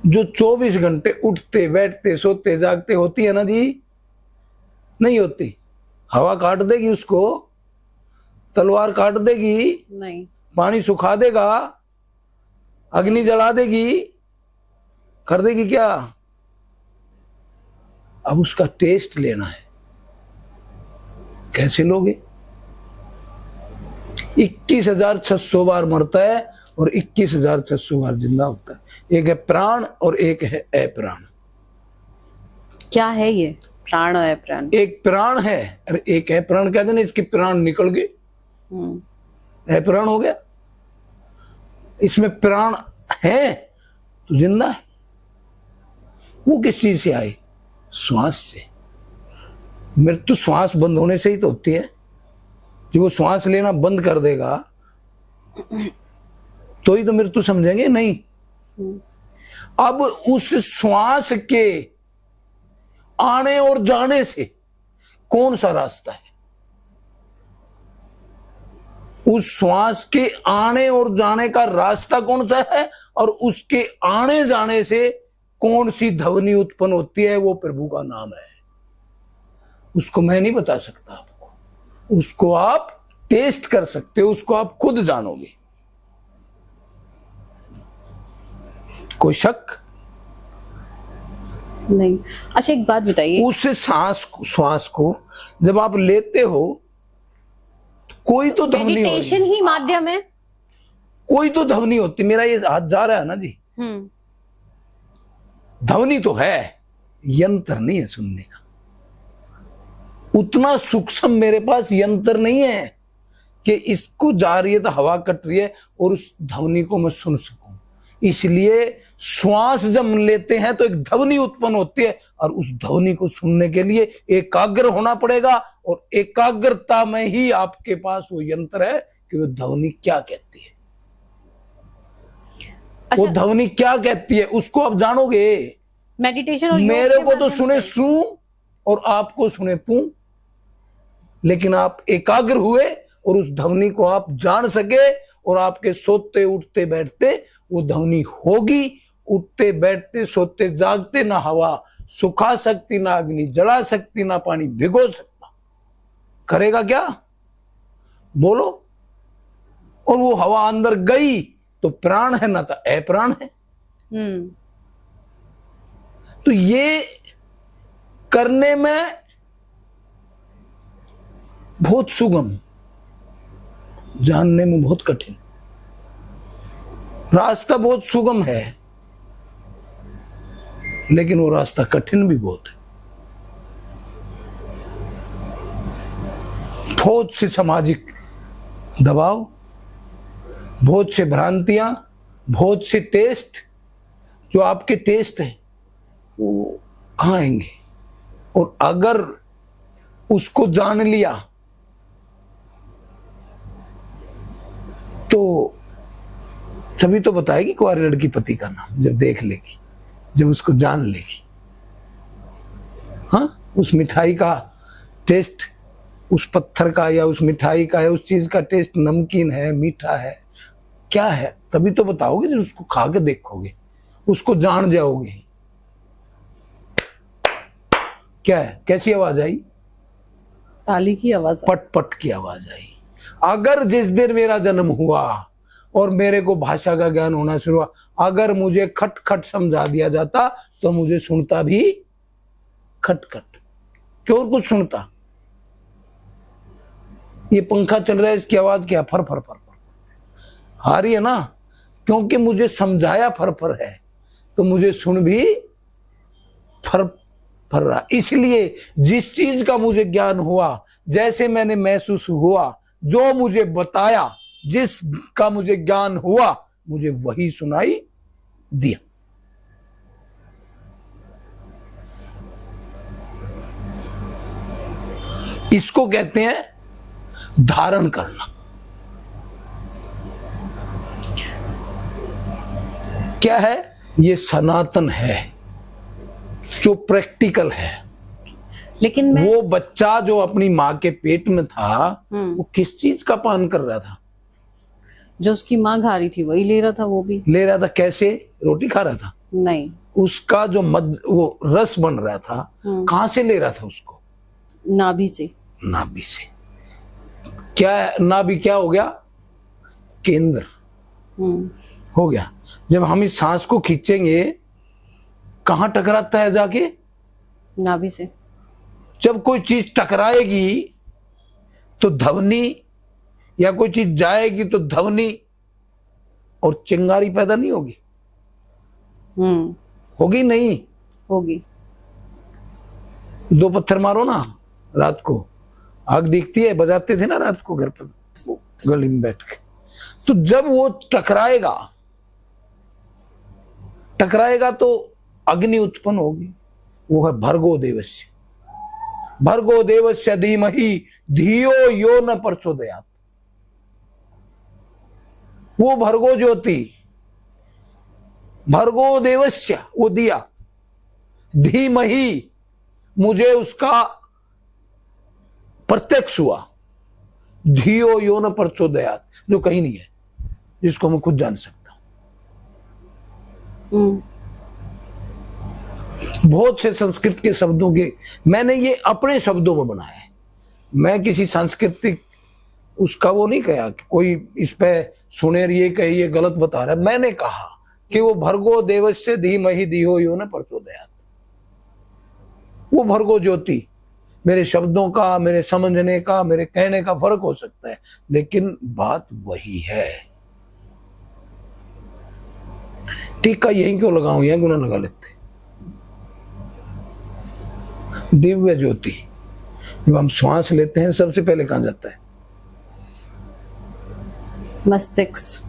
जो 24 घंटे उठते बैठते सोते जागते होती है ना जी? नहीं होती। हवा काट देगी उसको, तलवार काट देगी, नहीं, पानी सुखा देगा, अग्नि जला देगी, कर देगी क्या? अब उसका टेस्ट लेना है। कैसे लोगे? 21,600 बार मरता है और 21,600 बार जिंदा होता है। एक है प्राण और एक है अप्राण। क्या है ये प्राण और अप्राण? एक प्राण है और एक है प्राण। कहते ना इसके प्राण निकल गए, अप्राण हो गया। इसमें प्राण है तो जिंदा है। वो किस चीज से आए? श्वास से। मृत्यु श्वास बंद होने से ही तो होती है। जब वो श्वास लेना बंद कर देगा तो ही तो मृत्यु समझेंगे। नहीं, अब उस श्वास के आने और जाने से कौन सा रास्ता है? उस श्वास के आने और जाने का रास्ता कौन सा है? और उसके आने जाने से कौन सी ध्वनि उत्पन्न होती है? वो प्रभु का नाम है। उसको मैं नहीं बता सकता आपको, उसको आप टेस्ट कर सकते हो उसको आप खुद जानोगे। कोई शक नहीं। अच्छा एक बात बताइए, उस श्वास को जब आप लेते हो तो कोई तो ध्वनि हो रही मेडिटेशन ही माध्यम है। कोई तो ध्वनि होती। मेरा ये हाथ जा रहा है ना जी, ध्वनि तो है, यंत्र नहीं है सुनने का। उतना सूक्ष्म मेरे पास यंत्र नहीं है कि इसको जा रही है तो हवा कट रही है और उस ध्वनि को मैं सुन सकूं। इसलिए श्वास जब लेते हैं तो एक ध्वनि उत्पन्न होती है और उस ध्वनि को सुनने के लिए एकाग्र होना पड़ेगा, और एकाग्रता में ही आपके पास वो यंत्र है कि वो ध्वनि क्या कहती है। अच्छा, वो ध्वनि क्या कहती है उसको आप जानोगे। मेडिटेशन और योग मेरे के को तो माध्यम सुने से। सू और आपको सुने पू, लेकिन आप एकाग्र हुए और उस ध्वनि को आप जान सके, और आपके सोते उठते बैठते वो ध्वनि होगी। उठते बैठते सोते जागते ना हवा सुखा सकती, ना अग्नि जला सकती, ना पानी भिगो सकता। करेगा क्या बोलो। और वो हवा अंदर गई तो प्राण है, ना तो अप्राण है। तो ये करने में बहुत सुगम, जानने में बहुत कठिन। रास्ता बहुत सुगम है, लेकिन वो रास्ता कठिन भी बहुत है। बहुत से सामाजिक दबाव, बहुत से भ्रांतियां, बहुत से टेस्ट। जो आपके टेस्ट है वो कहाँ आएंगे। और अगर उसको जान लिया तो तभी तो बताएगी कुंवारी लड़की पति का नाम, जब देख लेगी, जब उसको जान लेगी। हाँ, उस मिठाई का टेस्ट, उस पत्थर का या उस मिठाई का है, उस चीज का टेस्ट नमकीन है, मीठा है, क्या है, तभी तो बताओगे। जब उसको खा के देखोगे, उसको जान जाओगे। क्या है, कैसी आवाज आई? ताली की आवाज। पट पट की आवाज आई। अगर जिस दिन मेरा जन्म हुआ और मेरे को भाषा का ज्ञान होना शुरू हुआ, अगर मुझे खट खट समझा दिया जाता तो मुझे सुनता भी खट खट, क्यों कुछ सुनता। ये पंखा चल रहा है, इसकी आवाज क्या, फर फर फर फर आ रही है ना, क्योंकि मुझे समझाया फर फर है तो मुझे सुन भी फर फर रहा। इसलिए जिस चीज का मुझे ज्ञान हुआ, जैसे मैंने महसूस हुआ, जो मुझे बताया, जिसका मुझे ज्ञान हुआ, मुझे वही सुनाई दिया। इसको कहते हैं धारण करना। क्या है ये? सनातन है, जो प्रैक्टिकल है। लेकिन मैं वो बच्चा जो अपनी माँ के पेट में था, वो किस चीज का पान कर रहा था? जो उसकी माँ खा रही थी वही ले रहा था, वो भी ले रहा था। कैसे? रोटी खा रहा था? नहीं, उसका जो वो रस बन रहा था, कहां से ले रहा था उसको? नाभि से। नाभि से। क्या नाभि क्या हो गया? केंद्र हो गया। जब हम इस सांस को खींचेंगे, कहां टकराता है जाके? नाभि से। जब कोई चीज टकराएगी तो ध्वनि, या कोई चीज जाएगी तो ध्वनि और चिंगारी पैदा नहीं होगी? होगी नहीं? होगी। दो पत्थर मारो ना रात को, आग दिखती है। बजाते थे ना रात को घर पर गली में बैठ के। तो जब वो टकराएगा तो अग्नि उत्पन्न होगी। वो है भर्गो देवस्य। भर्गो देवस्य धीमहि धियो यो न प्रचोदयात्। वो भर्गो ज्योति, भर्गो देवस्य, वो दिया, धीमहि, मुझे उसका प्रत्यक्ष हुआ, धियो यो न प्रचोदयात्, जो कहीं नहीं है, जिसको मैं खुद जान सकता हूं। बहुत से संस्कृत के शब्दों के मैंने ये अपने शब्दों में बनाया है। मैं किसी सांस्कृतिक उसका वो नहीं कहा कि कोई इस पे सुनेर ये कही ये गलत बता रहा है। मैंने कहा कि वो भर्गो देवस्य धीमहि धियो यो न प्रचोदयात्, वो भर्गो ज्योति, मेरे शब्दों का, मेरे समझने का, मेरे कहने का फर्क हो सकता है, लेकिन बात वही है। टीका यहीं क्यों लगाऊं, यहीं क्यों ना लगा लेते। दिव्य ज्योति, जब हम श्वास लेते हैं सबसे पहले कहां जाता है? मस्तिष्क।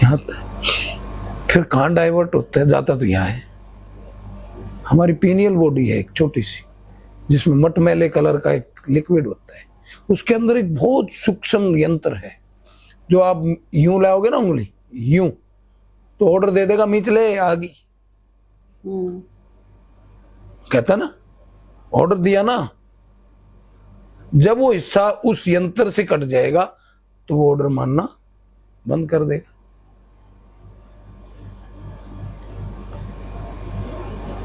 यहाँ फिर कहां डाइवर्ट होता है? जाता तो यहाँ है। हमारी पीनियल बॉडी है एक छोटी सी, जिसमें मटमैले कलर का एक लिक्विड होता है, उसके अंदर एक बहुत सूक्ष्म यंत्र है, जो आप यूं लाओगे ना उंगली यूं, तो ऑर्डर दे देगा मिचले आगी। कहता ना, ऑर्डर दिया ना, जब वो हिस्सा उस यंत्र से कट जाएगा तो वो ऑर्डर मानना बंद कर देगा।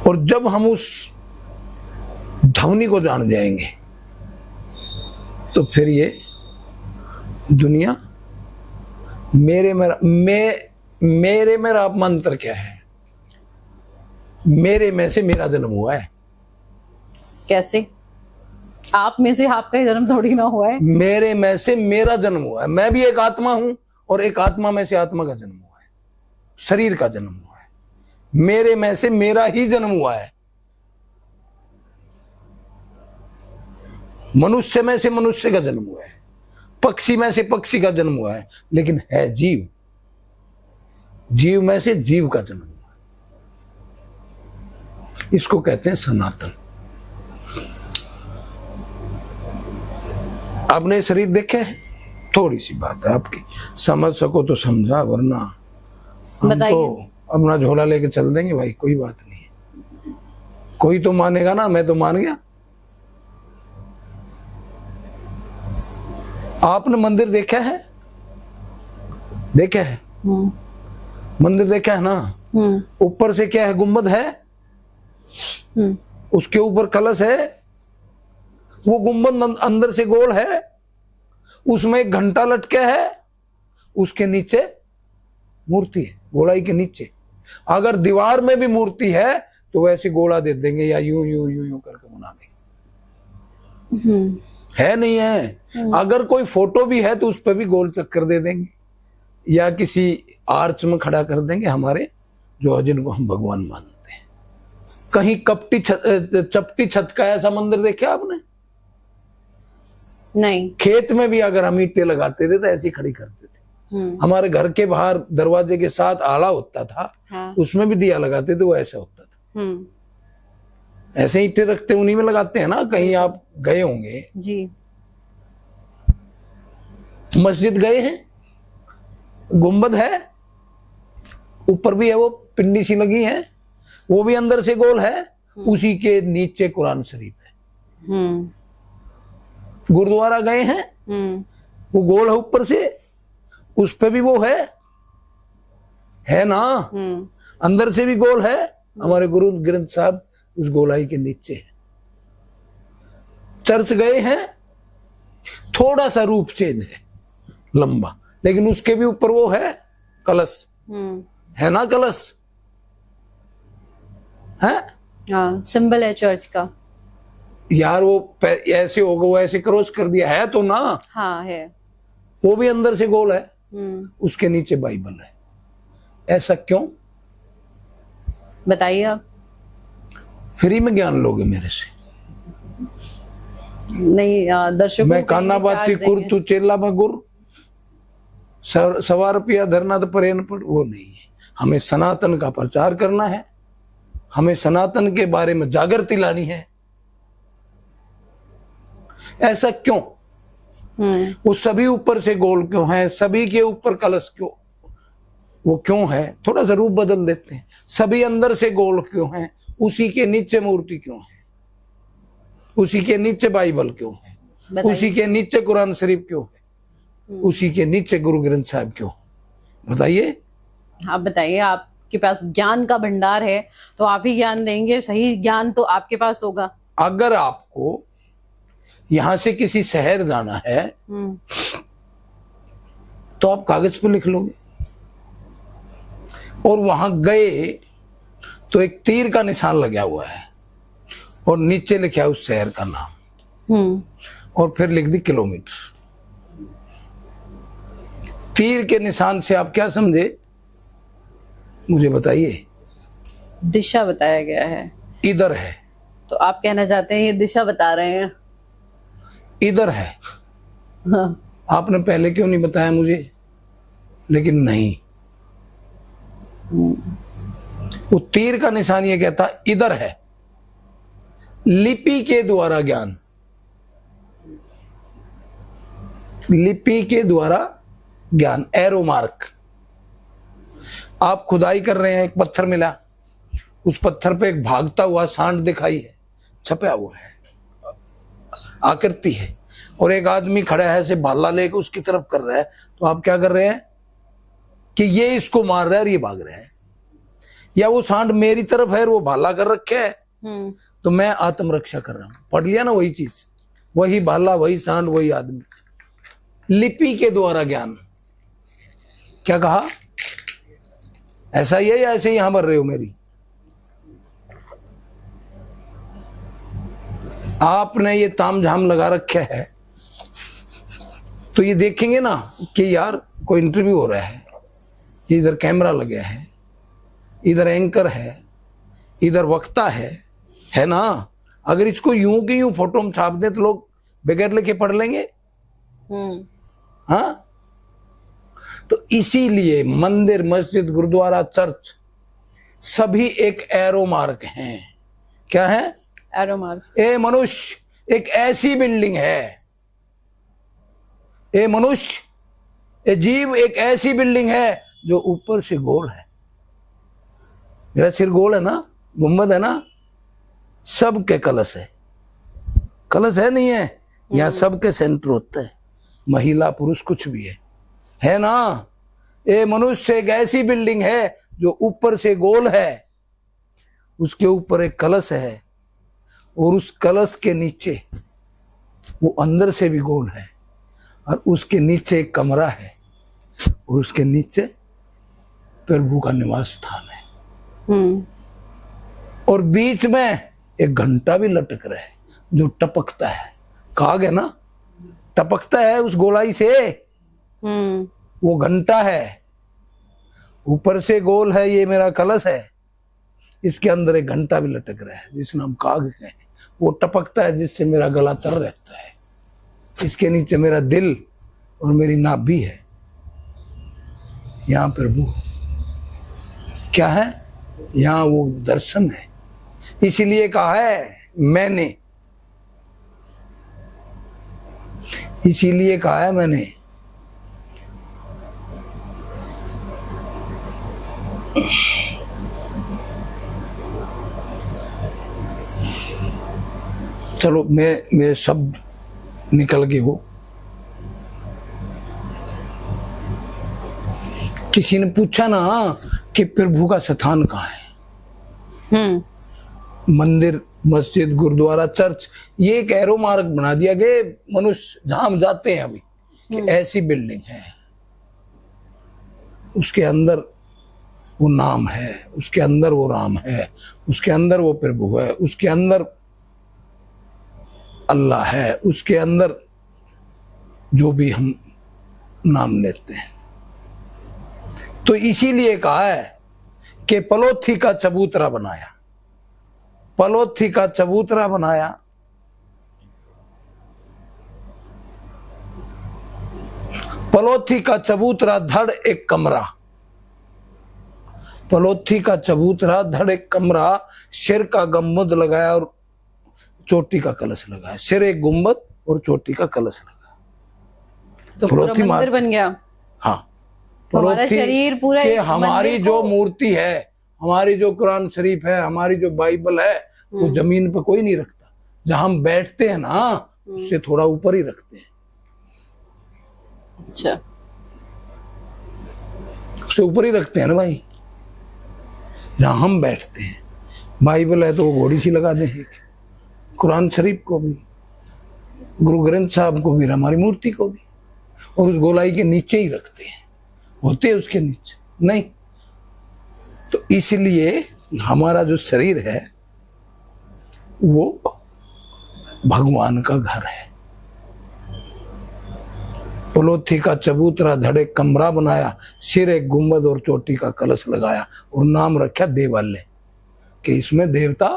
और जब हम उस ध्वनि को जान जाएंगे तो फिर ये दुनिया मेरे मेरा मंत्र क्या है? मेरे में से मेरा जन्म हुआ है। कैसे? आप में से आपका जन्म थोड़ी ना हुआ है। मेरे में से मेरा जन्म हुआ है। मैं भी एक आत्मा हूं और एक आत्मा में से आत्मा का जन्म हुआ है, शरीर का जन्म हुआ है। मेरे में से मेरा ही जन्म हुआ है। मनुष्य में से मनुष्य का जन्म हुआ है, पक्षी में से पक्षी का जन्म हुआ है, लेकिन है जीव, जीव में से जीव का जन्म हुआ है। इसको कहते हैं सनातन। आपने शरीर देखे है? थोड़ी सी बात है, आपकी समझ सको तो समझा, वरना हम तो अपना झोला लेके चल देंगे भाई, कोई बात नहीं है। कोई तो मानेगा ना, मैं तो मान गया। आपने मंदिर देखा है? देखा है? मंदिर देखा है ना? ऊपर से क्या है? गुंबद है, उसके ऊपर कलश है, वो गुंबद अंदर से गोल है, उसमें एक घंटा लटका है, उसके नीचे मूर्ति है, गोलाई के नीचे। अगर दीवार में भी मूर्ति है तो वैसे गोला दे देंगे या यूं यूं यूं यूं करके बना देंगे। है नहीं है? अगर कोई फोटो भी है तो उस पर भी गोल चक्कर दे देंगे या किसी आर्च में खड़ा कर देंगे हमारे, जो जिनको हम भगवान मानते हैं। कहीं चपटी छत का ऐसा मंदिर देखा आपने? नहीं। खेत में भी अगर हम ईंटें लगाते थे तो ऐसे खड़ी करते थे। हमारे घर के बाहर दरवाजे के साथ आला होता था, हाँ। उसमें भी दिया लगाते थे, वो ऐसा होता था। ऐसे ईंटें रखते उन्हीं में लगाते हैं ना, कहीं आप गए होंगे जी। मस्जिद गए हैं, गुंबद है, ऊपर भी है वो पिंडी सी लगी है, वो भी अंदर से गोल है, उसी के नीचे कुरान शरीफ है। गुरुद्वारा गए हैं, वो गोल है ऊपर से, उस पे भी वो है ना, अंदर से भी गोल है। हमारे गुरु ग्रंथ साहब उस गोलाई के नीचे है। चर्च गए हैं, थोड़ा सा रूप चेंज है, लंबा, लेकिन उसके भी ऊपर वो है कलश, है ना कलश है, हाँ, सिंबल है चर्च का। यार वो ऐसे होगा, वो ऐसे क्रॉस कर दिया है तो ना, हाँ है, वो भी अंदर से गोल है, उसके नीचे बाइबल है। ऐसा क्यों? बताइए आप। फ्री में ज्ञान लोगे मेरे से? नहीं, दर्शकों मैं काना बाती कुर तू चेला में गुर, 100 रुपया धरना तो परेन पर, वो नहीं है। हमें सनातन का प्रचार करना है, हमें सनातन के बारे में जागृति लानी है। ऐसा क्यों? वो सभी ऊपर से गोल क्यों है? सभी के ऊपर कलश क्यों, वो क्यों है? थोड़ा सा रूप बदल देते हैं। सभी अंदर से गोल क्यों है? उसी के नीचे मूर्ति क्यों है? उसी के नीचे बाइबल क्यों है? उसी के नीचे कुरान शरीफ क्यों है? उसी के नीचे गुरु ग्रंथ साहब क्यों? बताइए। आप बताइए, आपके पास ज्ञान का भंडार है तो आप ही ज्ञान देंगे, सही ज्ञान तो आपके पास होगा। अगर आपको यहां से किसी शहर जाना है तो आप कागज पे लिख लोगे, और वहां गए तो एक तीर का निशान लगा हुआ है और नीचे लिखा है उस शहर का नाम, और फिर लिख दी किलोमीटर। तीर के निशान से आप क्या समझे, मुझे बताइए। दिशा बताया गया है, इधर है। तो आप कहना चाहते हैं ये दिशा बता रहे हैं? इधर है। हाँ। आपने पहले क्यों नहीं बताया मुझे? लेकिन नहीं, वो तीर का निशान ये कहता इधर है। लिपि के द्वारा ज्ञान, लिपि के द्वारा ज्ञान, एरो मार्क। आप खुदाई कर रहे हैं, एक पत्थर मिला, उस पत्थर पे एक भागता हुआ सांड दिखाई है, छपा हुआ है, आकृति है, और एक आदमी खड़ा है ऐसे भाला लेके उसकी तरफ कर रहा है, तो आप क्या कर रहे हैं कि ये इसको मार रहा है और ये भाग रहा है, या वो सांड मेरी तरफ है और वो भाला कर रखे है, तो मैं आत्मरक्षा कर रहा हूं। पढ़ लिया ना वही चीज, वही भाला, वही सांड, वही आदमी। लिपि के द्वारा ज्ञान, क्या कहा? ऐसा ही है या ऐसे ही यहां भर रहे हो मेरी? आपने ये तामझाम लगा रखे है, तो ये देखेंगे ना कि यार कोई इंटरव्यू हो रहा है, इधर कैमरा लगे है, इधर एंकर है, इधर वक्ता है ना। अगर इसको यूं की यूं फोटो में छाप दें तो लोग बगैर लिखे पढ़ लेंगे। हाँ, तो इसीलिए मंदिर, मस्जिद, गुरुद्वारा, चर्च सभी एक एरो मार्क हैं। क्या है? Arrow mark. ए मनुष्य एक ऐसी बिल्डिंग है, ए मनुष्य, ए जीव एक ऐसी बिल्डिंग है जो ऊपर से गोल है। मेरा सिर गोल है ना, गुंबद है ना, सबके कलश है। कलश है नहीं है, यहाँ सबके सेंटर होता है, महिला पुरुष कुछ भी है ना। ए मनुष्य एक ऐसी बिल्डिंग है जो ऊपर से गोल है, उसके ऊपर एक कलश है, और उस कलश के नीचे वो अंदर से भी गोल है, और उसके नीचे एक कमरा है, और उसके नीचे प्रभु का निवास स्थान है, और बीच में एक घंटा भी लटक रहा है जो टपकता है। कहा गया ना, टपकता है उस गोलाई से, वो घंटा है। ऊपर से गोल है, ये मेरा कलश है, इसके अंदर एक घंटा भी लटक रहा है जिसका नाम काग है। वो टपकता है जिससे मेरा गला तर रहता है। इसके नीचे मेरा दिल और मेरी नाभि है। यहाँ प्रभु क्या है? यहाँ वो दर्शन है। इसीलिए कहा है मैंने, इसीलिए कहा है मैंने। चलो मैं शब्द निकल गए हो। किसी ने पूछा ना कि प्रभु का स्थान कहाँ है? मंदिर, मस्जिद, गुरुद्वारा, चर्च, ये एक एरो मार्क बना दिया गया मनुष्य जहां हम जाते हैं अभी, कि ऐसी बिल्डिंग है, उसके अंदर वो नाम है, उसके अंदर वो राम है, उसके अंदर वो प्रभु है, उसके अंदर अल्लाह है, उसके अंदर जो भी हम नाम लेते हैं। तो इसीलिए कहा है कि पलोथी का चबूतरा बनाया, पलोथी का चबूतरा बनाया। पलोथी का चबूतरा धड़ एक कमरा, पलोथी का चबूतरा धड़ एक कमरा, सिर का गुंबद लगाया और चोटी का कलश लगाया। सिर एक गुंबद और चोटी का कलश लगाया, तो पूरा मंदिर बन गया। हाँ, हमारा शरीर पूरा हमारी जो मूर्ति है, हमारी जो कुरान शरीफ है, हमारी जो बाइबल है, वो जमीन पर कोई नहीं रखता। जहां हम बैठते हैं ना, उससे थोड़ा ऊपर ही रखते हैं। अच्छा, उससे ऊपर ही रखते हैं ना भाई, जहां हम बैठते हैं। बाइबल है तो वो घोड़ी सी लगा दें, कुरान शरीफ को भी गुरु ग्रंथ साहब को भी, हमारी मूर्ति को भी, और उस गोलाई के नीचे ही रखते हैं, होते हैं उसके नीचे नहीं। तो इसलिए हमारा जो शरीर है वो भगवान का घर है। पलोथी का चबूतरा धड़े कमरा बनाया, सिर एक गुंबद और चोटी का कलश लगाया, और नाम रखा देवालय, कि इसमें देवता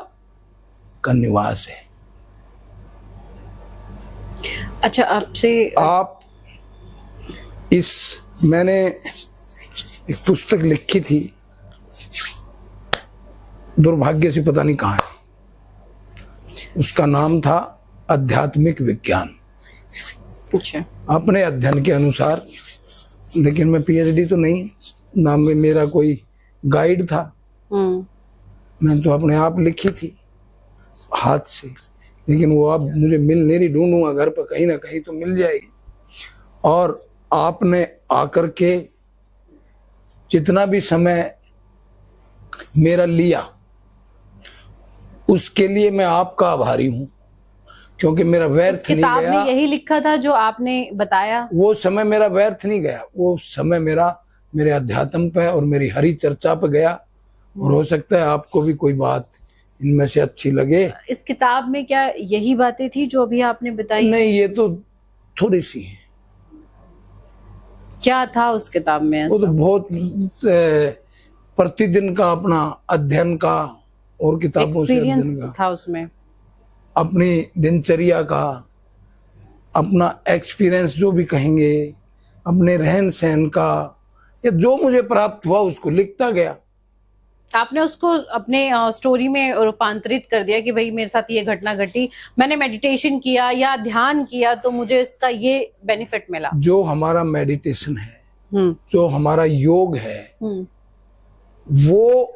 का निवास है। अच्छा, आपसे आप मैंने एक पुस्तक लिखी थी, दुर्भाग्य से पता नहीं कहाँ है, उसका नाम था आध्यात्मिक विज्ञान। अच्छा। अपने अध्ययन के अनुसार, लेकिन मैं पीएचडी तो नहीं, नाम में मेरा कोई गाइड था, मैं तो अपने आप लिखी थी हाथ से, लेकिन वो अब मुझे मिल नहीं रही, ढूंढूंगा घर पर कहीं ना कहीं तो मिल जाएगी। और आपने आकर के जितना भी समय मेरा लिया उसके लिए मैं आपका आभारी हूं, क्योंकि मेरा व्यर्थ नहीं किताब गया। में यही लिखा था जो आपने बताया? वो समय मेरा व्यर्थ नहीं गया, वो समय मेरा मेरे अध्यात्म पे और मेरी हरि चर्चा पे गया। और हो सकता है आपको भी कोई बात इनमें से अच्छी लगे। इस किताब में क्या यही बातें थी जो अभी आपने बताई? नहीं, ये तो थोड़ी सी है। क्या था उस किताब में ऐसा? वो तो बहुत प्रतिदिन का अपना अध्ययन का और किताबों से अध्ययन एक्सपीरियंस का, था उसमें, अपनी दिनचर्या का, अपना एक्सपीरियंस जो भी कहेंगे, अपने रहन सहन का, या जो मुझे प्राप्त हुआ उसको लिखता गया। आपने उसको अपने स्टोरी में रूपांतरित कर दिया कि भाई मेरे साथ ये घटना घटी, मैंने मेडिटेशन किया या ध्यान किया तो मुझे इसका ये बेनिफिट मिला। जो हमारा मेडिटेशन है, जो हमारा योग है, वो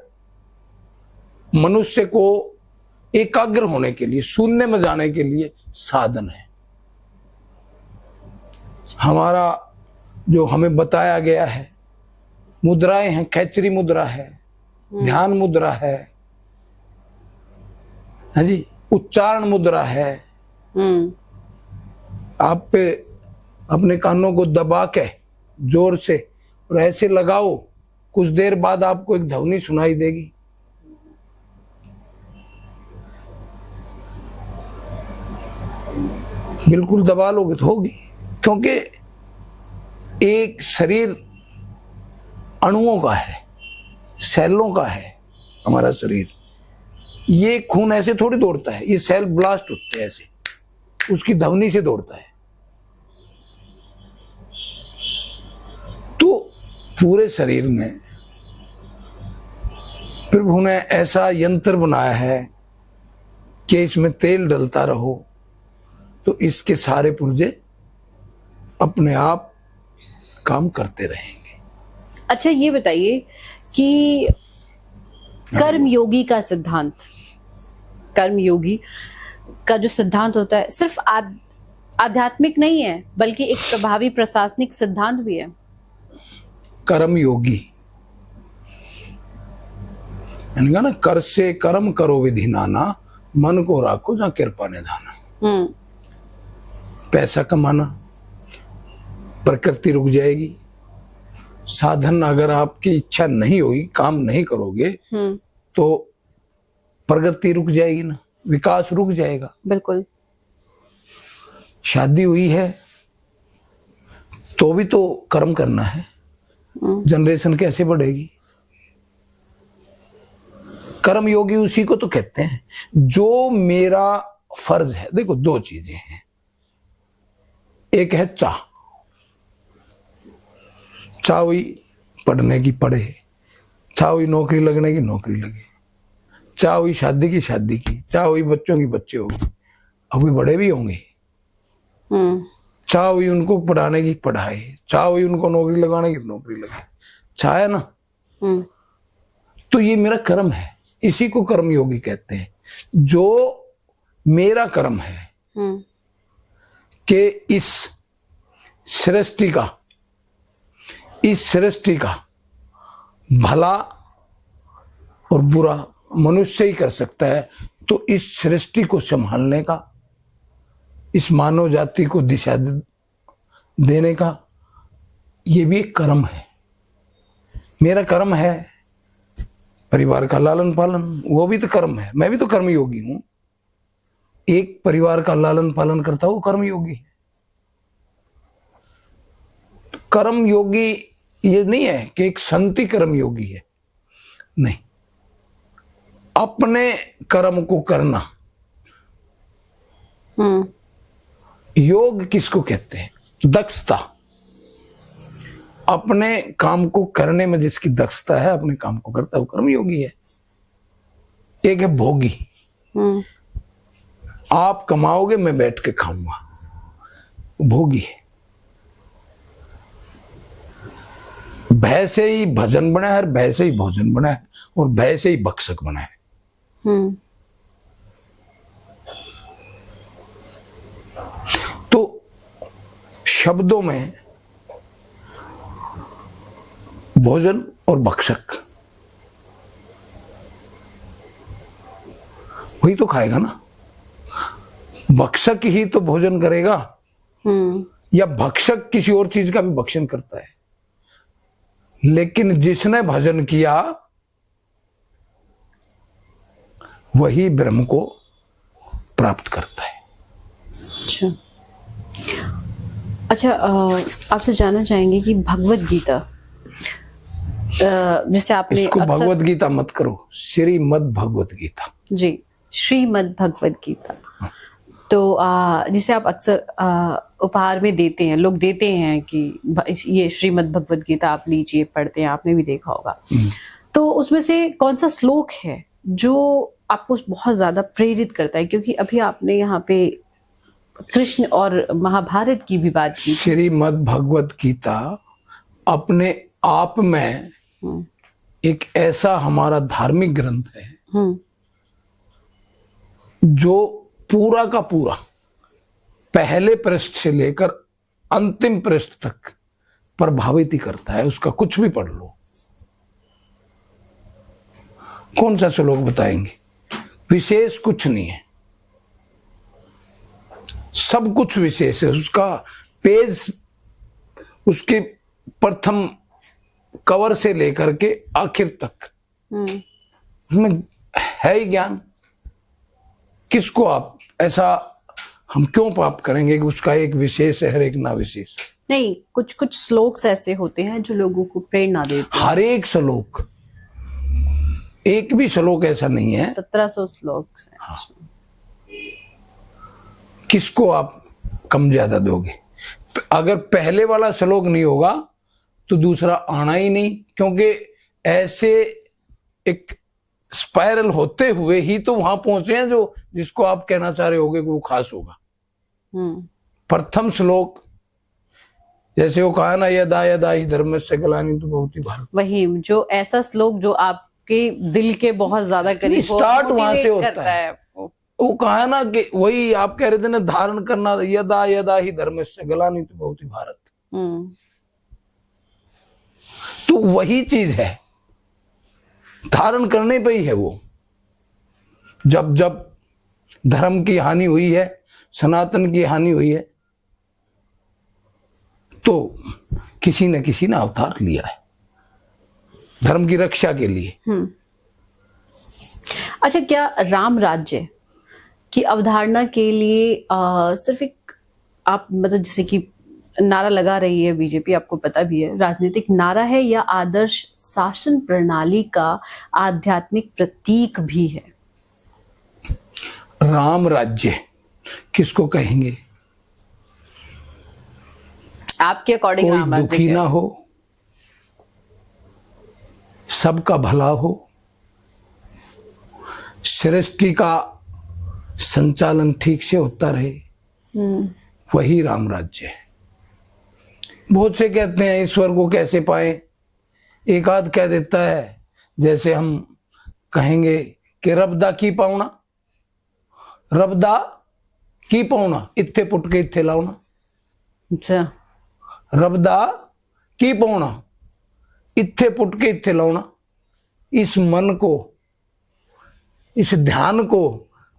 मनुष्य को एकाग्र होने के लिए, शून्य में जाने के लिए साधन है। हमारा जो हमें बताया गया है, मुद्राएं हैं, खैचरी मुद्रा है, ध्यान मुद्रा है, हाँ जी, उच्चारण मुद्रा है। आप पे अपने कानों को दबा के जोर से और ऐसे लगाओ, कुछ देर बाद आपको एक ध्वनि सुनाई देगी। बिल्कुल दबा लोगे तो होगी, क्योंकि एक शरीर अणुओं का है, सेलों का है हमारा शरीर। ये खून ऐसे थोड़ी दौड़ता है, ये सेल ब्लास्ट होते हैं ऐसे, उसकी ध्वनि से दौड़ता है। तो पूरे शरीर में प्रभु ने ऐसा यंत्र बनाया है कि इसमें तेल डलता रहो तो इसके सारे पुर्जे अपने आप काम करते रहेंगे। अच्छा, ये बताइए कि कर्मयोगी का सिद्धांत, कर्मयोगी का जो सिद्धांत होता है सिर्फ आध्यात्मिक नहीं है, बल्कि एक प्रभावी प्रशासनिक सिद्धांत भी है। कर्मयोगी यानी ना, कर से कर्म करो विधि नाना, मन को राखो जहाँ कृपा निधाना। पैसा कमाना, प्रकृति रुक जाएगी। साधन अगर आपकी इच्छा नहीं होगी, काम नहीं करोगे तो प्रगति रुक जाएगी ना, विकास रुक जाएगा। बिल्कुल। शादी हुई है तो भी तो कर्म करना है, जनरेशन कैसे बढ़ेगी? कर्म योगी उसी को तो कहते हैं जो मेरा फर्ज है। देखो, दो चीजें हैं, एक है चाह हुई पढ़ने की पढ़े, चाह हुई नौकरी लगने की नौकरी लगे, चाह हुई शादी की शादी की, चाह हुई बच्चों की बच्चे हो गए, अभी बड़े भी होंगे, चाह हुई उनको पढ़ाने की पढ़ाए, चाह हुई उनको नौकरी लगाने की नौकरी लगे, चाह है ना। तो ये मेरा कर्म है, इसी को कर्म योगी कहते हैं। जो मेरा कर्म है कि इस सृष्टि का भला और बुरा मनुष्य ही कर सकता है, तो इस सृष्टि को संभालने का इस मानव जाति को दिशा देने का, ये भी एक कर्म है। मेरा कर्म है परिवार का लालन पालन, वो भी तो कर्म है। मैं भी तो कर्मयोगी हूं। एक परिवार का लालन पालन करता हूं, कर्मयोगी है। कर्मयोगी ये नहीं है कि एक संति कर्मयोगी है, नहीं। अपने कर्म को करना। योग किसको कहते हैं? दक्षता। अपने काम को करने में जिसकी दक्षता है, अपने काम को करता है, वो कर्मयोगी है। एक है भोगी। आप कमाओगे, मैं बैठ के खाऊंगा, भोगी है। भय से ही भजन बना है, भय से ही भोजन बना है, और भय से ही भक्षक बना है। तो शब्दों में भोजन और भक्षक, वही तो खाएगा ना। भक्षक ही तो भोजन करेगा, या भक्षक किसी और चीज का भी भक्षण करता है। लेकिन जिसने भजन किया वही ब्रह्म को प्राप्त करता है। अच्छा, आपसे जानना चाहेंगे कि भगवत गीता, जैसे आपने इसको भगवत गीता मत करो, श्रीमद् भगवत गीता। जी, श्रीमद् भगवत गीता। तो जिसे आप अक्सर उपहार में देते हैं, लोग देते हैं कि ये श्रीमद् भगवत गीता आप लीजिए, पढ़ते हैं, आपने भी देखा होगा। तो उसमें से कौन सा श्लोक है जो आपको बहुत ज्यादा प्रेरित करता है? क्योंकि अभी आपने यहाँ पे कृष्ण और महाभारत की भी बात की। श्रीमद् भगवत गीता अपने आप में एक ऐसा हमारा धार्मिक ग्रंथ है जो पूरा का पूरा पहले पृष्ठ से लेकर अंतिम पृष्ठ तक प्रभावित ही करता है। उसका कुछ भी पढ़ लो। कौन सा श्लोक बताएंगे? विशेष कुछ नहीं है, सब कुछ विशेष है। उसका पेज, उसके प्रथम कवर से लेकर के आखिर तक उसमें है ही ज्ञान। किसको आप ऐसा, हम क्यों पाप करेंगे कि उसका एक विशेष है, हर एक ना विशेष? नहीं, कुछ कुछ श्लोक ऐसे होते हैं जो लोगों को प्रेरणा देते हैं। हर एक श्लोक, एक भी श्लोक ऐसा नहीं है। 1700 श्लोक हैं। हाँ। किसको आप कम ज्यादा दोगे? अगर पहले वाला श्लोक नहीं होगा तो दूसरा आना ही नहीं, क्योंकि ऐसे एक स्पाइरल होते हुए ही तो वहां पहुंचे हैं जो जिसको आप कहना चाह रहे होगे कि वो खास होगा। प्रथम श्लोक जैसे वो कहा ना, यदा यदा ही धर्मस्य ग्लानिर्भवति भवति भारत, वही जो ऐसा श्लोक जो आपके दिल के बहुत ज्यादा करीब स्टार्ट वहां से होता है। वो कहा ना कि वही आप कह रहे थे ना, धारण करना, यदा यदा ही धर्मस्य ग्लानिर्भवति भवति भारत, तो वही चीज है, धारण करने पे ही है वो। जब जब धर्म की हानि हुई है, सनातन की हानि हुई है, तो किसी न किसी ने अवतार लिया है धर्म की रक्षा के लिए। अच्छा, क्या राम राज्य की अवधारणा के लिए सिर्फ एक आप मतलब जैसे कि नारा लगा रही है बीजेपी, आपको पता भी है, राजनीतिक नारा है या आदर्श शासन प्रणाली का आध्यात्मिक प्रतीक भी है? राम राज्य किसको कहेंगे? आपके अकॉर्डिंग राम राज्य दुखी ना हो, सबका भला हो, सृष्टि का संचालन ठीक से होता रहे, वही राम राज्य है। बहुत से कहते हैं ईश्वर को कैसे पाए, एक आध कह देता है, जैसे हम कहेंगे कि रबदा की पाउना, रबदा की पाउना, इत्थे पुट के इत्थे लाउना। अच्छा, रबदा की पाउना, इत्थे पुट के इत्थे लाउना। इस मन को, इस ध्यान को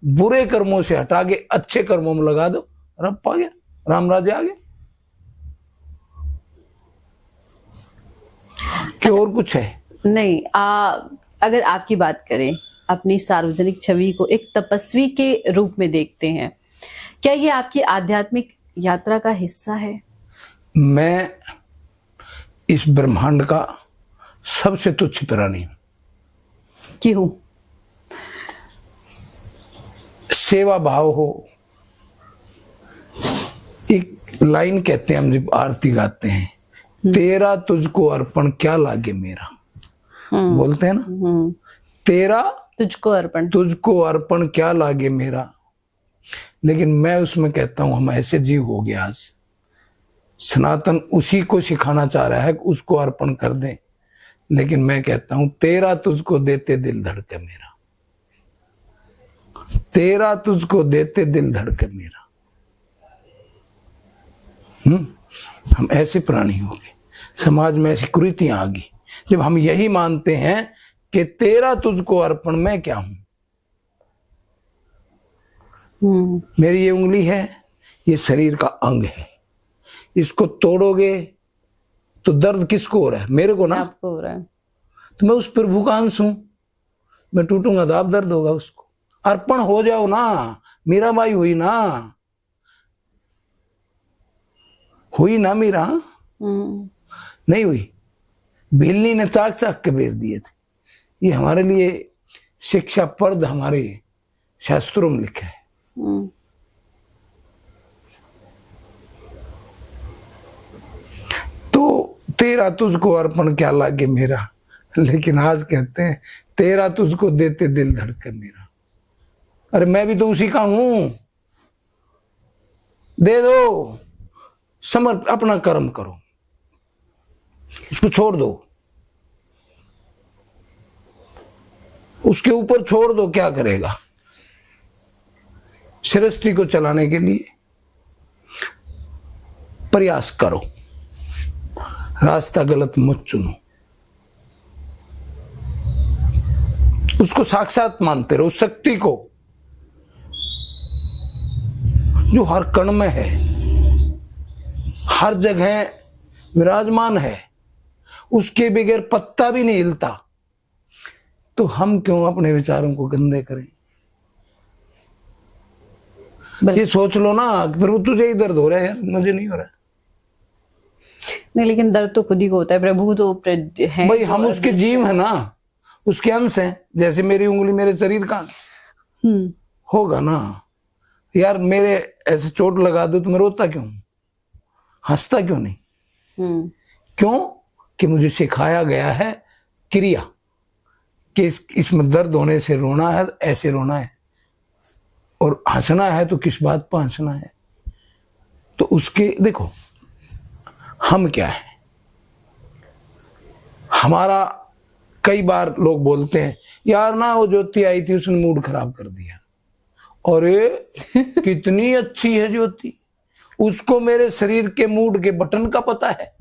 बुरे कर्मों से हटा के अच्छे कर्मों में लगा दो, रब आ गया, राम राज्य आ गया। क्या और कुछ है? नहीं, अगर आपकी बात करें, अपनी सार्वजनिक छवि को एक तपस्वी के रूप में देखते हैं, क्या ये आपकी आध्यात्मिक यात्रा का हिस्सा है? मैं इस ब्रह्मांड का सबसे तुच्छ प्राणी हूं। क्यों? सेवा भाव हो। एक लाइन कहते हैं, हम जब आरती गाते हैं, तेरा तुझको अर्पण क्या लागे मेरा, बोलते हैं ना, तेरा तुझको अर्पण क्या लागे मेरा। लेकिन मैं उसमें कहता हूं, हम ऐसे जीव हो गया आज, सनातन उसी को सिखाना चाह रहा है कि उसको अर्पण कर दें, लेकिन मैं कहता हूं तेरा तुझको देते दिल धड़के मेरा, तेरा तुझको देते दिल धड़के मेरा। हम ऐसे प्राणी हो गए, समाज में ऐसी कुरीतियां आ गई जब हम यही मानते हैं कि तेरा तुझको अर्पण, मैं क्या हूं। मेरी ये उंगली है, ये शरीर का अंग है, इसको तोड़ोगे तो दर्द किसको हो रहा है? मेरे को ना, आपको हो रहा है। तो मैं उस प्रभु का अंश हूं, मैं टूटूंगा तो आप दर्द होगा। उसको अर्पण हो जाओ ना। मीराबाई हुई ना, हुई ना मीरा? नहीं हुई, भिल्ली ने चाक चाक के बेर दिए थे। ये हमारे लिए शिक्षा पर्द हमारे शास्त्रों में लिखा है। तो तेरा तुझको अर्पण क्या लागे मेरा, लेकिन आज कहते हैं तेरा तुझको देते दिल धड़के मेरा। अरे मैं भी तो उसी का हूं, दे दो, समर्प, अपना कर्म करो, उसको छोड़ दो, उसके ऊपर छोड़ दो, क्या करेगा। सृष्टि को चलाने के लिए प्रयास करो, रास्ता गलत मत चुनो, उसको साक्षात मानते रहो, शक्ति को जो हर कण में है, हर जगह विराजमान है, उसके बगैर पत्ता भी नहीं हिलता। तो हम क्यों अपने विचारों को गंदे करें? ये सोच लो ना, फिर तुझे ही दर्द हो रहा है यार, मुझे नहीं हो रहा। नहीं, लेकिन दर्द तो खुद ही को होता है, प्रभु तो है भाई, हम उसके जीव है ना, उसके अंश हैं। जैसे मेरी उंगली मेरे शरीर का अंश होगा ना यार। मेरे ऐसे चोट लगा दो तो मैं रोता क्यों, हंसता क्यों नहीं? क्यों कि मुझे सिखाया गया है क्रिया कि इसमें दर्द होने से रोना है, ऐसे रोना है, और हंसना है तो किस बात पर हंसना है। तो उसके देखो, हम क्या है, हमारा कई बार लोग बोलते हैं यार ना, वो ज्योति आई थी उसने मूड खराब कर दिया। अरे कितनी अच्छी है ज्योति, उसको मेरे शरीर के मूड के बटन का पता है,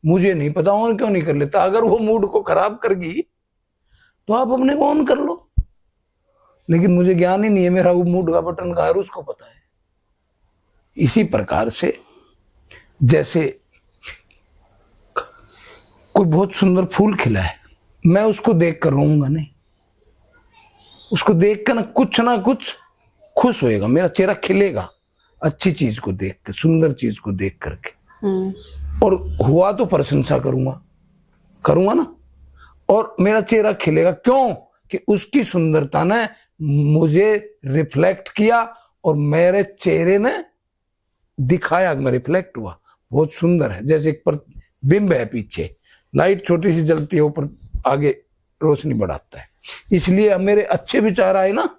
मुझे नहीं पता। ऑन क्यों नहीं कर लेता? अगर वो मूड को खराब कर गई तो आप अपने को ऑन कर लो, लेकिन मुझे ज्ञान ही नहीं है मेरा वो मूड का बटन का है, उसको पता है। इसी प्रकार से जैसे कोई बहुत सुंदर फूल खिला है, मैं उसको देख कर रोऊंगा नहीं, उसको देख कर ना कुछ खुश होएगा, मेरा चेहरा खिलेगा अच्छी चीज को देख कर, सुंदर चीज को देख करके। और हुआ तो प्रशंसा करूंगा ना, और मेरा चेहरा खिलेगा। क्यों कि उसकी सुंदरता ने मुझे रिफ्लेक्ट किया और मेरे चेहरे ने दिखाया, मैं रिफ्लेक्ट हुआ, बहुत सुंदर है। जैसे एक बिंब है, पीछे लाइट छोटी सी जलती है, ऊपर आगे रोशनी बढ़ाता है। इसलिए मेरे अच्छे विचार आए ना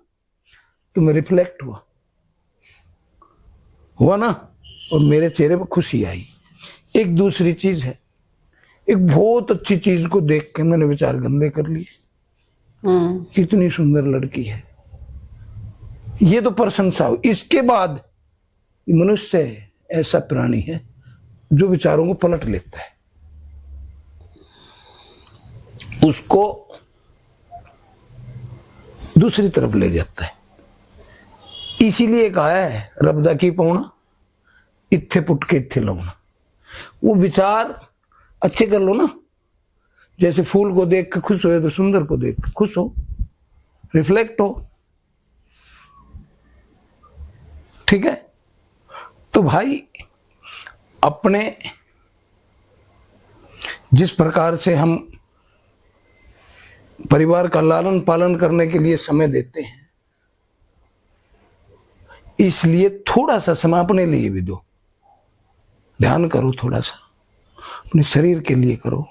तो मैं रिफ्लेक्ट हुआ ना, और मेरे चेहरे पर खुशी आई। एक दूसरी चीज है, एक बहुत अच्छी चीज को देख के मैंने विचार गंदे कर लिए। कितनी सुंदर लड़की है, ये तो प्रशंसा हो। इसके बाद मनुष्य ऐसा प्राणी है जो विचारों को पलट लेता है, उसको दूसरी तरफ ले जाता है। इसीलिए कहा है रब दा की पौना इत्थे पुट के इत्थे लाना। वो विचार अच्छे कर लो ना। जैसे फूल को देख के खुश हो तो सुंदर को देख के खुश हो, रिफ्लेक्ट हो। ठीक है। तो भाई अपने जिस प्रकार से हम परिवार का लालन पालन करने के लिए समय देते हैं, इसलिए थोड़ा सा समय अपने लिए भी दो। ध्यान करो थोड़ा सा, अपने शरीर के लिए करो।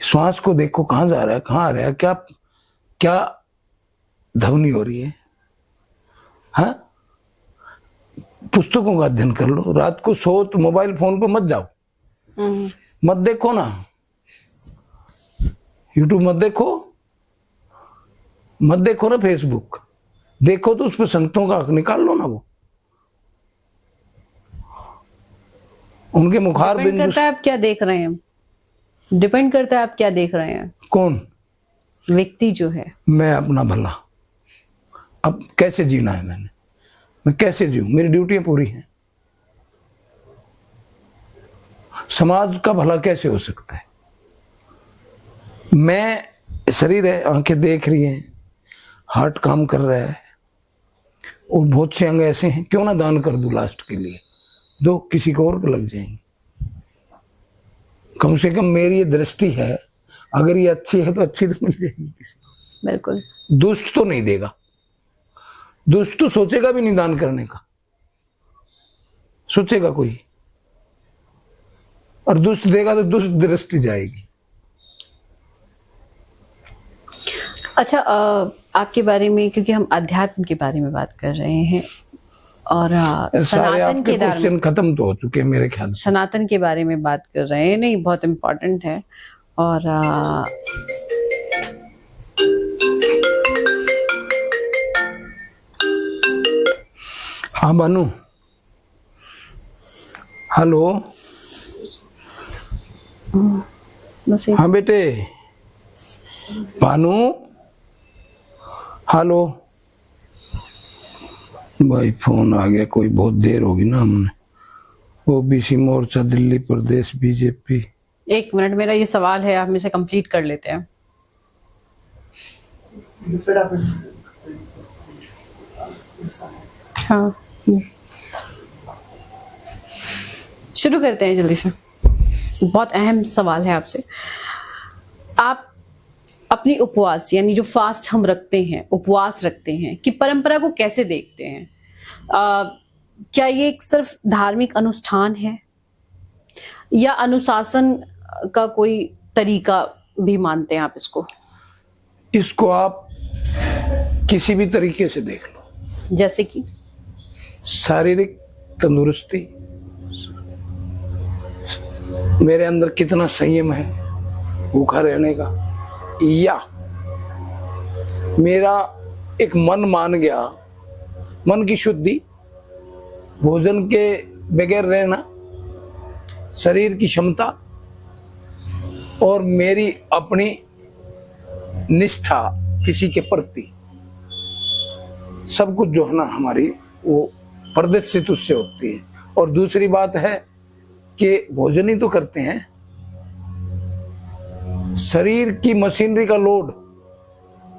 श्वास को देखो कहाँ जा रहा है, कहाँ आ रहा है, क्या क्या ध्वनि हो रही है। हाँ, पुस्तकों का अध्ययन कर लो। रात को सो तो मोबाइल फोन पे मत जाओ, मत देखो ना, यूट्यूब मत देखो ना, फेसबुक देखो तो उस पर संगतों का हक निकाल लो ना। वो उनके मुखार डिपेंड करता है आप क्या देख रहे हैं, डिपेंड करता है आप क्या देख रहे हैं। कौन व्यक्ति जो है, मैं अपना भला, अब कैसे जीना है मैं कैसे जीऊं, मेरी ड्यूटियां पूरी हैं। समाज का भला कैसे हो सकता है। मैं शरीर है, आंखें देख रही हैं, हार्ट काम कर रहा है, और बहुत से अंग ऐसे हैं, क्यों ना दान कर दूं लास्ट के लिए, दो किसी को और को लग जाएंगे। कम से कम मेरी ये दृष्टि है, अगर ये अच्छी है तो अच्छी तो मिल जाएगी किसी को। बिल्कुल। दुष्ट तो नहीं देगा, दुष्ट तो सोचेगा भी नहीं दान करने का, सोचेगा कोई, और दुष्ट देगा तो दुष्ट दृष्टि जाएगी। अच्छा, आपके बारे में, क्योंकि हम अध्यात्म के बारे में बात कर रहे हैं और सारे सनातन आपके के बारे क्वेश्चन में, खत्म तो हो चुके हैं मेरे ख्याल से। सनातन के बारे में बात कर रहे हैं। नहीं, बहुत इम्पोर्टेंट है। और हाँ बानू, हेलो। हाँ बेटे, बानू, हेलो। भाई फोन आ गया कोई, बहुत देर होगी ना। हमने ओबीसी मोर्चा दिल्ली प्रदेश बीजेपी। एक मिनट, मेरा ये सवाल है, हम इसे कंप्लीट कर लेते हैं। हाँ, शुरू करते हैं जल्दी से। बहुत अहम सवाल है आपसे। आप अपनी उपवास, यानी जो फास्ट हम रखते हैं, उपवास रखते हैं, कि परंपरा को कैसे देखते हैं? क्या ये एक सिर्फ धार्मिक अनुष्ठान है या अनुशासन का कोई तरीका भी मानते हैं आप इसको? इसको आप किसी भी तरीके से देख लो। जैसे कि शारीरिक तंदुरुस्ती, मेरे अंदर कितना संयम है भूखा रहने का, या मेरा एक मन मान गया, मन की शुद्धि, भोजन के बगैर रहना, शरीर की क्षमता, और मेरी अपनी निष्ठा किसी के प्रति, सब कुछ जो है ना हमारी, वो प्रदर्शित उससे होती है। और दूसरी बात है कि भोजन ही तो करते हैं, शरीर की मशीनरी का लोड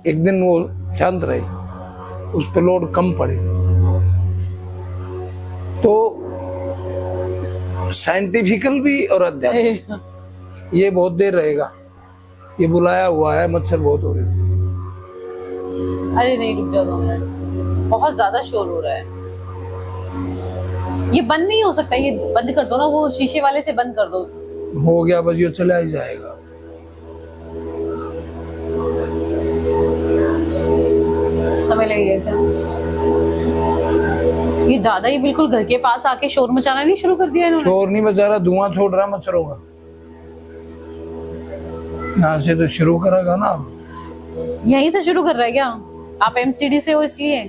एक दिन वो शांत रहे, उस पर लोड कम पड़े, तो साइंटिफिकल भी और आध्यात्मिक, ये बहुत देर रहेगा। ये बुलाया हुआ है, मच्छर बहुत हो रहे थे। अरे नहीं, रुक जाओ 2 मिनट, बहुत ज्यादा शोर हो रहा है। ये बंद नहीं हो सकता, ये बंद कर दो ना, वो शीशे वाले से बंद कर दो। हो गया बस, ये चला ही जाएगा। समय लगेगा। ये ज्यादा ही बिल्कुल घर के पास आके शोर मचाना नहीं शुरू कर दिया इन्होंने। शोर नहीं मचा रहा, धुआं छोड़ रहा मच्छरों का। यहाँ से तो शुरू करेगा ना, यहीं से शुरू कर रहा है क्या? आप एमसीडी से हो इसलिए?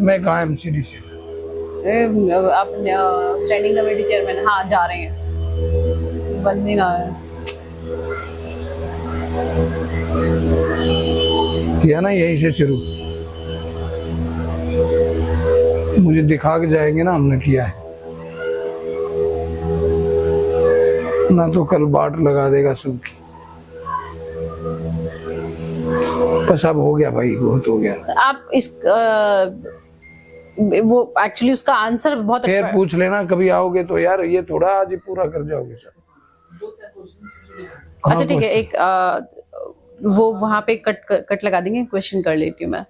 मैं कहाँ एमसीडी से, आप स्टैंडिंग कमेटी चेयरमैन। हाँ, जा रहे हैं, बंद नहीं ना है। किया ना यहीं से शुरू, मुझे दिखा के जाएंगे ना हमने किया है। ना तो कल बाट लगा देगा सबकी। बस अब हो गया भाई, बहुत हो गया। आप इस वो एक्चुअली उसका आंसर बहुत फिर पूछ लेना कभी आओगे तो यार, ये थोड़ा आज ही पूरा कर जाओगे सर। अच्छा ठीक है, एक वो वहां पे कट लगा देंगे, क्वेश्चन कर लेती हूँ मैं।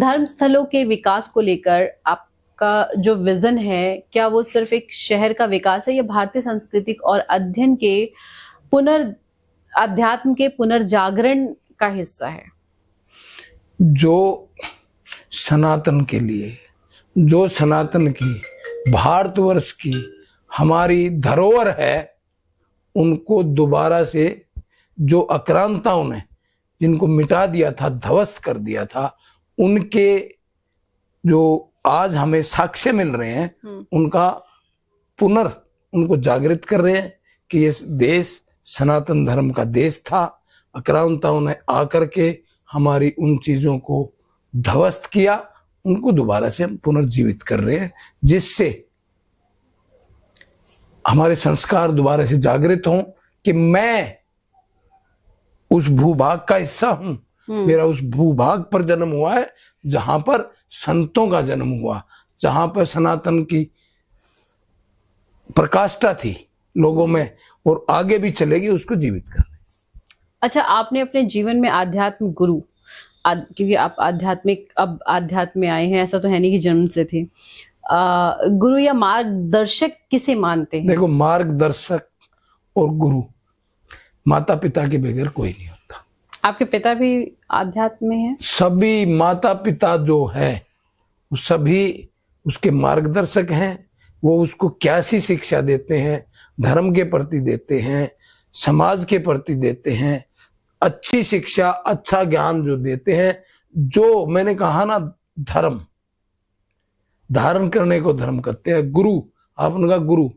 धर्म स्थलों के विकास को लेकर आपका जो विजन है, क्या वो सिर्फ एक शहर का विकास है या भारतीय संस्कृति और अध्ययन के अध्यात्म के पुनर्जागरण का हिस्सा है? जो सनातन के लिए, जो सनातन की, भारतवर्ष की हमारी धरोहर है, उनको दोबारा से जो आक्रांताओं ने जिनको मिटा दिया था, ध्वस्त कर दिया था, उनके जो आज हमें साक्ष्य मिल रहे हैं, उनका उनको जागृत कर रहे हैं कि ये देश सनातन धर्म का देश था। आक्रांताओं ने आकर के हमारी उन चीजों को ध्वस्त किया, उनको दोबारा से हम पुनर्जीवित कर रहे हैं, जिससे हमारे संस्कार दोबारा से जागृत हों कि मैं उस भूभाग का हिस्सा हूं। मेरा उस भूभाग पर जन्म हुआ है जहां पर संतों का जन्म हुआ, जहां पर सनातन की प्रकाष्ठा थी लोगों में और आगे भी चलेगी, उसको जीवित कर। अच्छा, आपने अपने जीवन में आध्यात्म गुरु, क्योंकि आप अब आध्यात्म में आए हैं, ऐसा तो है नहीं कि जन्म से थे, गुरु या मार्गदर्शक किसे मानते हैं? देखो, मार्गदर्शक और गुरु माता पिता के बगैर कोई नहीं होता। आपके पिता भी आध्यात्म में हैं? सभी माता पिता जो है वो सभी उसके मार्गदर्शक हैं। वो उसको कैसी शिक्षा देते हैं, धर्म के प्रति देते हैं, समाज के प्रति देते हैं, अच्छी शिक्षा, अच्छा ज्ञान जो देते हैं। जो मैंने कहा ना, धर्म धारण करने को धर्म कहते हैं। गुरु, आपने कहा गुरु,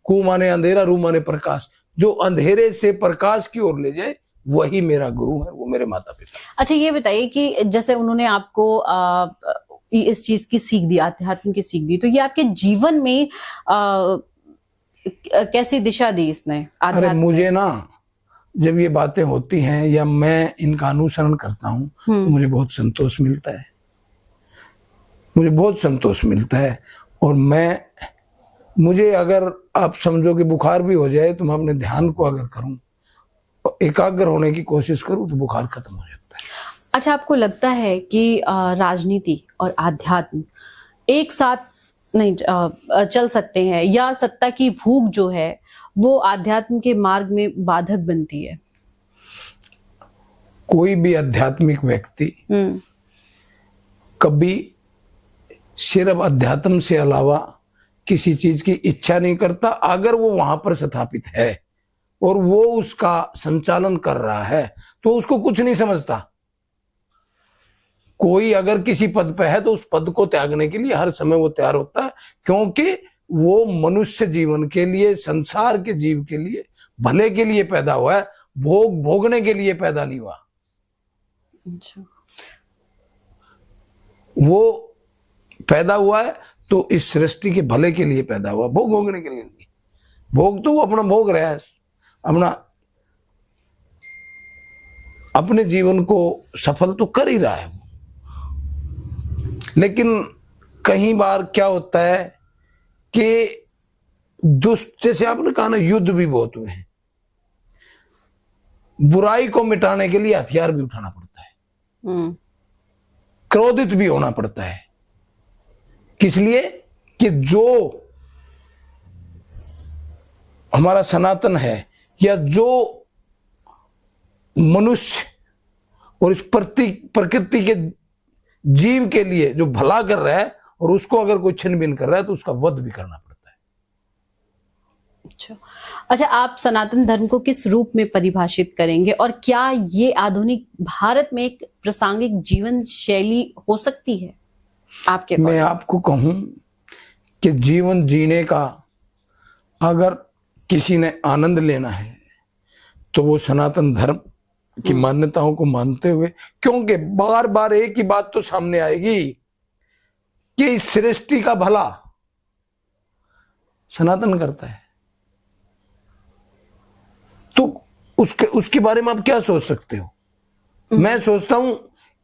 कु माने अंधेरा, रू माने प्रकाश, जो अंधेरे से प्रकाश की ओर ले जाए वही मेरा गुरु है, वो मेरे माता पिता। अच्छा, ये बताइए कि जैसे उन्होंने आपको इस चीज की सीख दी, अध्यात्म की सीख दी, तो ये आपके जीवन में कैसी दिशा दी इसने? अरे मुझे ना, जब ये बातें होती हैं या मैं इनका अनुसरण करता हूँ तो मुझे बहुत संतोष मिलता है, मुझे बहुत संतोष मिलता है। और मुझे अगर आप समझो कि बुखार भी हो जाए तो मैं अपने ध्यान को अगर करूं, एकाग्र होने की कोशिश करूं, तो बुखार खत्म हो जाता है। अच्छा, आपको लगता है कि राजनीति और आध्यात्म एक साथ नहीं चल सकते हैं, या सत्ता की भूख जो है वो आध्यात्म के मार्ग में बाधक बनती है? कोई भी आध्यात्मिक व्यक्ति कभी सिर्फ अध्यात्म से अलावा किसी चीज की इच्छा नहीं करता। अगर वो वहां पर स्थापित है और वो उसका संचालन कर रहा है तो उसको कुछ नहीं समझता। कोई अगर किसी पद पे है तो उस पद को त्यागने के लिए हर समय वो तैयार होता है, क्योंकि वो मनुष्य जीवन के लिए, संसार के जीव के लिए, भले के लिए पैदा हुआ है, भोगने के लिए पैदा नहीं हुआ। अच्छा। वो पैदा हुआ है तो इस सृष्टि के भले के लिए पैदा हुआ, भोगने के लिए नहीं। भोग तो वो अपना भोग रहा है, अपने जीवन को सफल तो कर ही रहा है वो। लेकिन कई बार क्या होता है कि दुष्ट, जैसे आपने कहा ना, युद्ध भी बहुत हुए हैं, बुराई को मिटाने के लिए हथियार भी उठाना पड़ता है, क्रोधित भी होना पड़ता है। किस लिए? कि जो हमारा सनातन है या जो मनुष्य और इस प्रकृति के जीव के लिए जो भला कर रहा है और उसको अगर कोई छिन-भिन कर रहा है तो उसका वध भी करना पड़ता है। अच्छा, आप सनातन धर्म को किस रूप में परिभाषित करेंगे, और क्या ये आधुनिक भारत में एक प्रासंगिक जीवन शैली हो सकती है आपके? मैं आपको कहूं कि जीवन जीने का अगर किसी ने आनंद लेना है तो वो सनातन धर्म की मान्यताओं को मानते हुए, क्योंकि बार बार एक ही बात तो सामने आएगी कि इस सृष्टि का भला सनातन करता है। उसके बारे में आप क्या सोच सकते हो? मैं सोचता हूं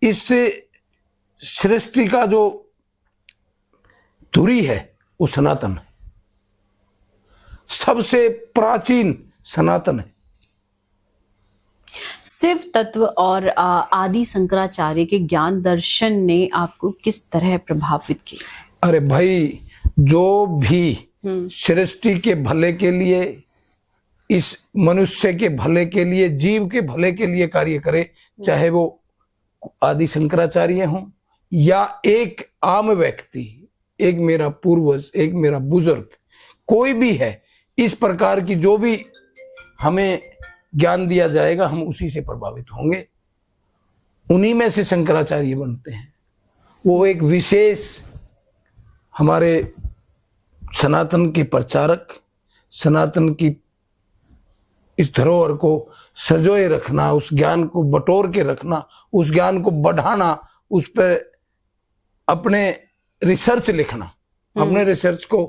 इससे सृष्टि का जो धुरी है वो सनातन है, सबसे प्राचीन सनातन है। शिव तत्व और आदि शंकराचार्य के ज्ञान दर्शन ने आपको किस तरह प्रभावित किया? अरे भाई, जो भी सृष्टि के भले के लिए, इस मनुष्य के भले के लिए, जीव के भले के लिए कार्य करे, चाहे वो आदि शंकराचार्य हों या एक आम व्यक्ति, एक मेरा पूर्वज, एक मेरा बुजुर्ग, कोई भी है, इस प्रकार की जो भी हमें ज्ञान दिया जाएगा हम उसी से प्रभावित होंगे। उन्हीं में से शंकराचार्य बनते हैं। वो एक विशेष हमारे सनातन के प्रचारक, सनातन की इस धरोहर को सजोए रखना, उस ज्ञान को बटोर के रखना, उस ज्ञान को बढ़ाना, उस पर अपने रिसर्च लिखना, अपने रिसर्च को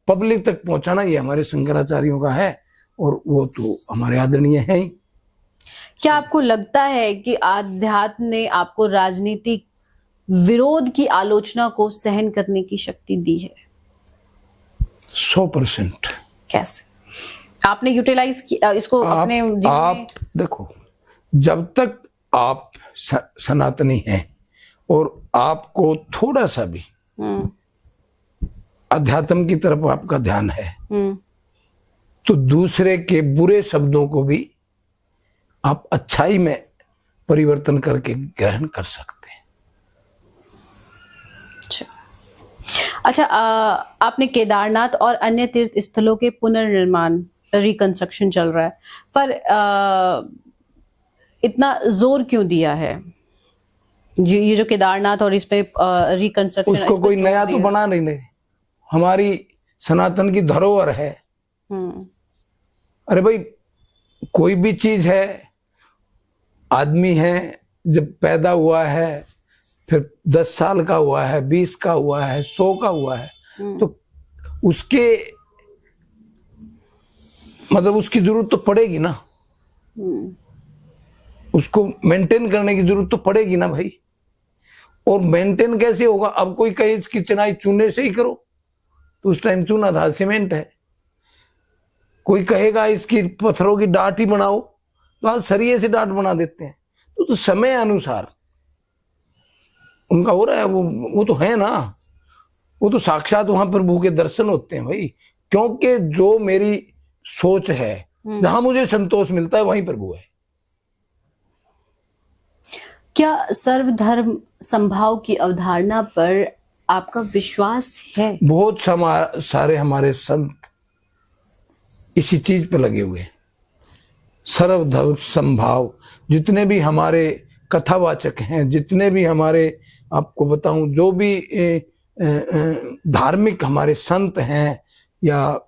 पब्लिक तक पहुंचाना, ये हमारे शंकराचार्यों का है और वो तो हमारे आदरणीय हैं ही। क्या आपको लगता है कि आध्यात्म ने आपको राजनीतिक विरोध की आलोचना को सहन करने की शक्ति दी है? 100%। कैसे आपने यूटिलाइज किया इसको अपने जीवन में? आप देखो, जब तक आप सनातनी हैं और आपको थोड़ा सा भी अध्यात्म की तरफ आपका ध्यान है, तो दूसरे के बुरे शब्दों को भी आप अच्छाई में परिवर्तन करके ग्रहण कर सकते हैं। अच्छा, आपने केदारनाथ और अन्य तीर्थ स्थलों के पुनर्निर्माण, रिकंस्ट्रक्शन चल रहा है, पर इतना जोर क्यों दिया है? ये जो केदारनाथ और इस पे रिकंस्ट्रक्शन, उसको कोई नया तो बना नहीं रहे, हमारी सनातन की धरोहर है। अरे भाई, कोई भी चीज है, आदमी है, जब पैदा हुआ है, फिर 10 साल का हुआ है, 20 का हुआ है, 100 का हुआ है, तो उसके मतलब उसकी जरूरत तो पड़ेगी ना, उसको मेंटेन करने की जरूरत तो पड़ेगी ना भाई। और मेंटेन कैसे होगा? अब कोई कहे इसकी चिनाई चूने से ही करो, तो उस टाइम चूना था, सीमेंट है। कोई कहेगा इसकी पत्थरों की डाट ही बनाओ, तो आज सरिये से डाट बना देते हैं। तो समय अनुसार उनका हो रहा है, वो तो है ना, वो तो साक्षात वहां प्रभु के दर्शन होते हैं भाई। क्योंकि जो मेरी सोच है, जहां मुझे संतोष मिलता है वहीं प्रभु है। क्या सर्वधर्म संभाव की अवधारणा पर आपका विश्वास है? बहुत सारे हमारे संत इसी चीज पे लगे हुए हैं। सर्वधर्म संभाव, जितने भी हमारे कथावाचक हैं, जितने भी हमारे, आपको बताऊं, जो भी धार्मिक हमारे संत हैं या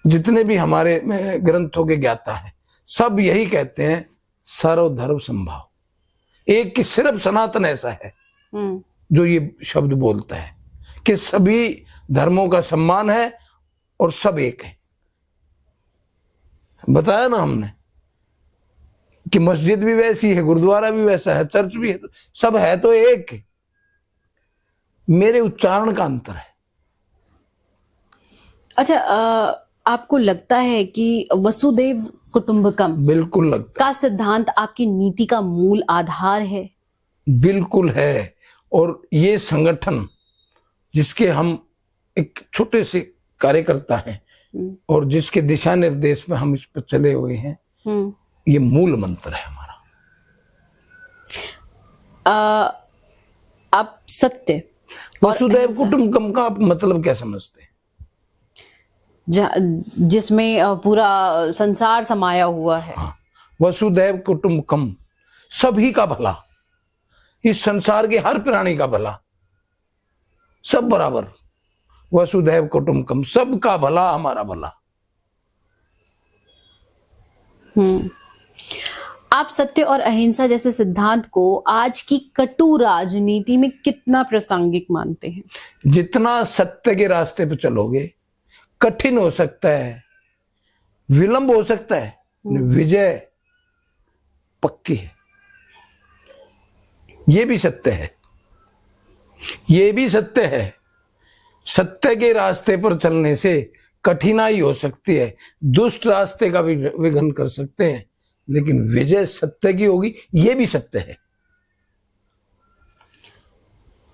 जितने भी हमारे ग्रंथों के ज्ञाता हैं, सब यही कहते हैं सर्वधर्म संभाव। एक कि सिर्फ सनातन ऐसा है जो ये शब्द बोलता है कि सभी धर्मों का सम्मान है और सब एक है। बताया ना हमने कि मस्जिद भी वैसी है, गुरुद्वारा भी वैसा है, चर्च भी है, सब है तो एक। मेरे उच्चारण का अंतर है। अच्छा, आपको लगता है कि वसुदेव कुटुंबकम बिल्कुल लगता का सिद्धांत आपकी नीति का मूल आधार है? बिल्कुल है। और ये संगठन जिसके हम एक छोटे से कार्यकर्ता हैं और जिसके दिशा निर्देश में हम इस पर चले हुए हैं, ये मूल मंत्र है हमारा। आप सत्य, वसुदैव कुटुंबकम का आप मतलब क्या समझते हैं? जिसमें पूरा संसार समाया हुआ है। हाँ, वसुदैव कुटुंबकम, सभी का भला, इस संसार के हर प्राणी का भला, सब बराबर। वसुदैव कुटुंबकम, सबका भला हमारा भला। आप सत्य और अहिंसा जैसे सिद्धांत को आज की कटु राजनीति में कितना प्रासंगिक मानते हैं? जितना सत्य के रास्ते पे चलोगे, कठिन हो सकता है, विलंब हो सकता है, विजय पक्की है। ये भी सत्य है, ये भी सत्य है। सत्य के रास्ते पर चलने से कठिनाई हो सकती है, दुष्ट रास्ते का भी विघ्न कर सकते हैं, लेकिन विजय सत्य की होगी, ये भी सत्य है।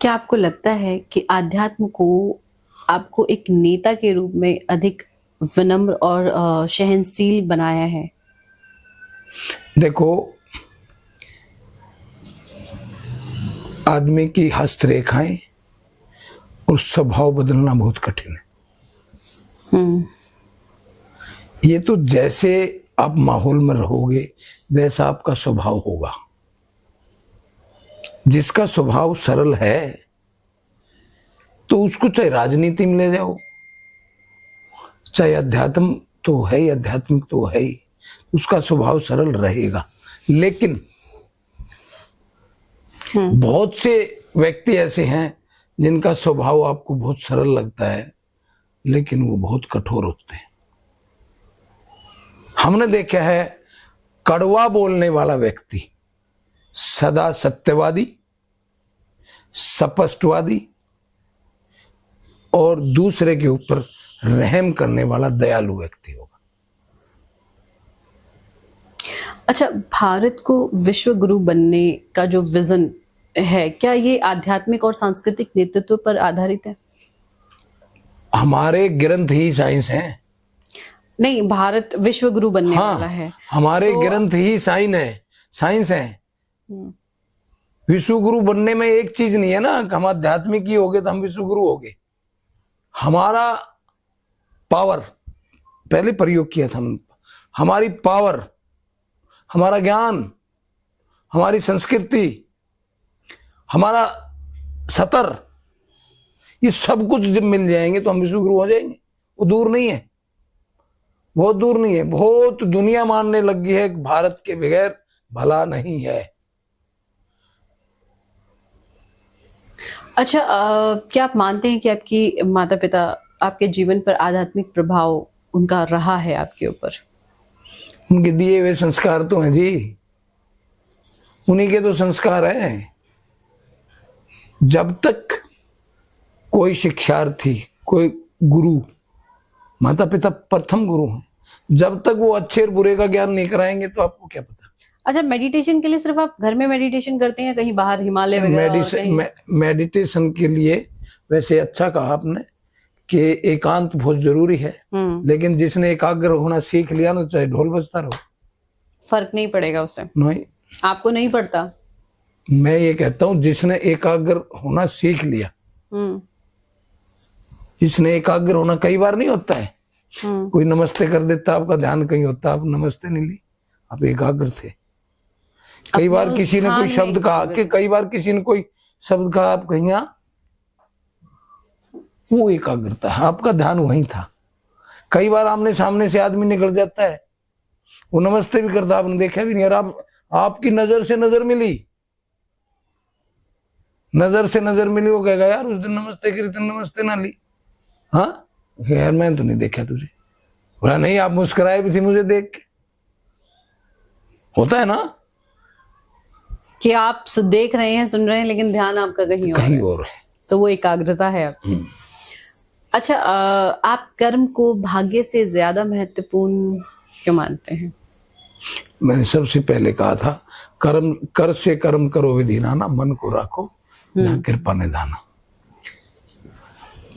क्या आपको लगता है कि आध्यात्म को आपको एक नेता के रूप में अधिक विनम्र और सहनशील बनाया है? देखो, आदमी की हस्तरेखाएं और स्वभाव बदलना बहुत कठिन है। ये तो जैसे आप माहौल में रहोगे वैसा आपका स्वभाव होगा। जिसका स्वभाव सरल है तो उसको चाहे राजनीति में ले जाओ, चाहे अध्यात्म तो है ही, आध्यात्मिक तो है ही, उसका स्वभाव सरल रहेगा। लेकिन बहुत से व्यक्ति ऐसे हैं जिनका स्वभाव आपको बहुत सरल लगता है, लेकिन वो बहुत कठोर होते हैं। हमने देखा है, कड़वा बोलने वाला व्यक्ति सदा सत्यवादी, स्पष्टवादी और दूसरे के ऊपर रहम करने वाला दयालु व्यक्ति होगा। अच्छा, भारत को विश्व गुरु बनने का जो विजन है, क्या ये आध्यात्मिक और सांस्कृतिक नेतृत्व पर आधारित है? हमारे ग्रंथ ही साइंस हैं। नहीं, भारत विश्व गुरु बनने वाला है। हमारे ग्रंथ ही साइंस है। विश्व गुरु बनने में एक चीज नहीं है ना, हम आध्यात्मिक ही होगे तो हम विश्व गुरु होगे। हमारा पावर पहले प्रयोग किया था, हमारी पावर, हमारा ज्ञान, हमारी संस्कृति, हमारा सतर, ये सब कुछ जब मिल जाएंगे तो हम विश्व गुरु हो जाएंगे। वो दूर नहीं है, बहुत दूर नहीं है। बहुत दुनिया मानने लगी है कि भारत के बगैर भला नहीं है। अच्छा, क्या आप मानते हैं कि आपकी माता पिता आपके जीवन पर आध्यात्मिक प्रभाव उनका रहा है आपके ऊपर? उनके दिए हुए संस्कार तो हैं जी, उन्हीं के तो संस्कार हैं। जब तक कोई शिक्षार्थी, कोई गुरु, माता पिता प्रथम गुरु हैं, जब तक वो अच्छे और बुरे का ज्ञान नहीं कराएंगे तो आपको क्या पता। अच्छा, मेडिटेशन के लिए सिर्फ आप घर में मेडिटेशन करते हैं, कहीं बाहर हिमालय वगैरह? मेडिटेशन के लिए वैसे अच्छा कहा आपने कि एकांत बहुत जरूरी है, लेकिन जिसने एकाग्र होना सीख लिया ना, चाहे ढोल बजता रहो, फर्क नहीं पड़ेगा उससे। नहीं, आपको नहीं पड़ता? मैं ये कहता हूँ जिसने एकाग्र होना सीख लिया, जिसने एकाग्र होना, कई बार नहीं होता है, कोई नमस्ते कर देता, आपका ध्यान कहीं होता, आप नमस्ते नहीं ली, आप एकाग्र थे। कई बार किसी ने कोई शब्द कहा कि कई बार किसी ने कोई शब्द कहा, आप कहीं वो एकाग्रता है, आपका ध्यान वहीं था। कई बार आमने सामने से आदमी निकल जाता है, वो नमस्ते भी करता, आपने देखा भी नहीं, और आपकी नजर से नजर मिली, नजर से नजर मिली, वो कहेगा यार उस दिन नमस्ते करी तो नमस्ते ना ली। हाँ यार मैंने तो नहीं देखा तुझे। बोला नहीं, आप मुस्कुराए भी थे मुझे देख के। होता है ना कि आप देख रहे हैं, सुन रहे हैं, लेकिन ध्यान आपका कहीं और है, तो वो एकाग्रता है आपकी। अच्छा, आप कर्म को भाग्य से ज्यादा महत्वपूर्ण क्यों मानते हैं? मैंने सबसे पहले कहा था, कर्म कर से कर्म करो विधि नाना, मन को राखो ना कृपा निधाना।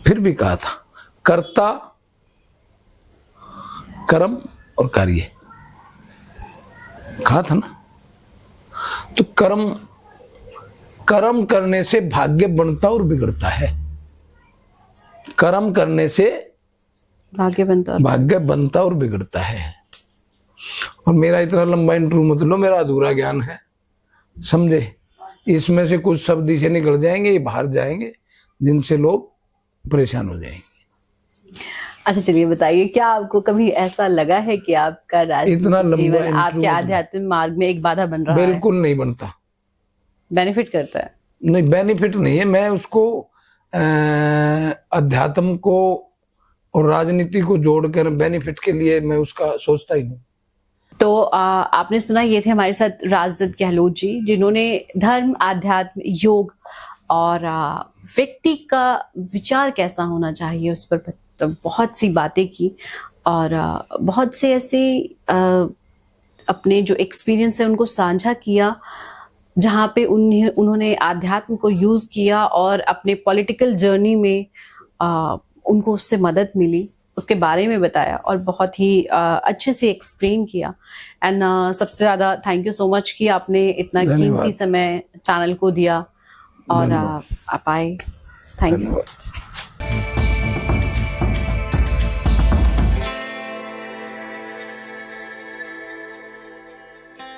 फिर भी कहा था, कर्ता, कर्म और कार्य, कहा था ना। तो कर्म करने से भाग्य बनता और बिगड़ता है। कर्म करने से भाग्य बनता और बिगड़ता है। और मेरा इतना लंबा इंटरव्यू मत लो, मेरा अधूरा ज्ञान है, समझे। इसमें से कुछ शब्द से निकल जाएंगे, ये बाहर जाएंगे, जिनसे लोग परेशान हो जाएंगे। अच्छा, चलिए बताइए, क्या आपको कभी ऐसा लगा है कि आपका इतना लंबा जीवन आपके आध्यात्मिक मार्ग में एक बाधा बन रहा है? बिल्कुल नहीं बनता। बेनिफिट करता है? नहीं, बेनिफिट नहीं है। मैं उसको अध्यात्म को और राजनीति को जोड़कर बेनिफिट के लिए मैं उसका सोचता ही नहीं। तो आपने सुना, ये थे हमारे साथ राजदत्त गहलोत जी, जिन्होंने धर्म, आध्यात्म, योग और व्यक्ति का विचार कैसा होना चाहिए उस पर तो बहुत सी बातें की, और बहुत से ऐसे अपने जो एक्सपीरियंस है उनको साझा किया, जहाँ पे उन्होंने आध्यात्म को यूज किया और अपने पॉलिटिकल जर्नी में उनको उससे मदद मिली, उसके बारे में बताया और बहुत ही अच्छे से एक्सप्लेन किया। एंड सबसे ज्यादा थैंक यू सो मच कि आपने इतना कीमती समय चैनल को दिया और आप आए। Thank you so much.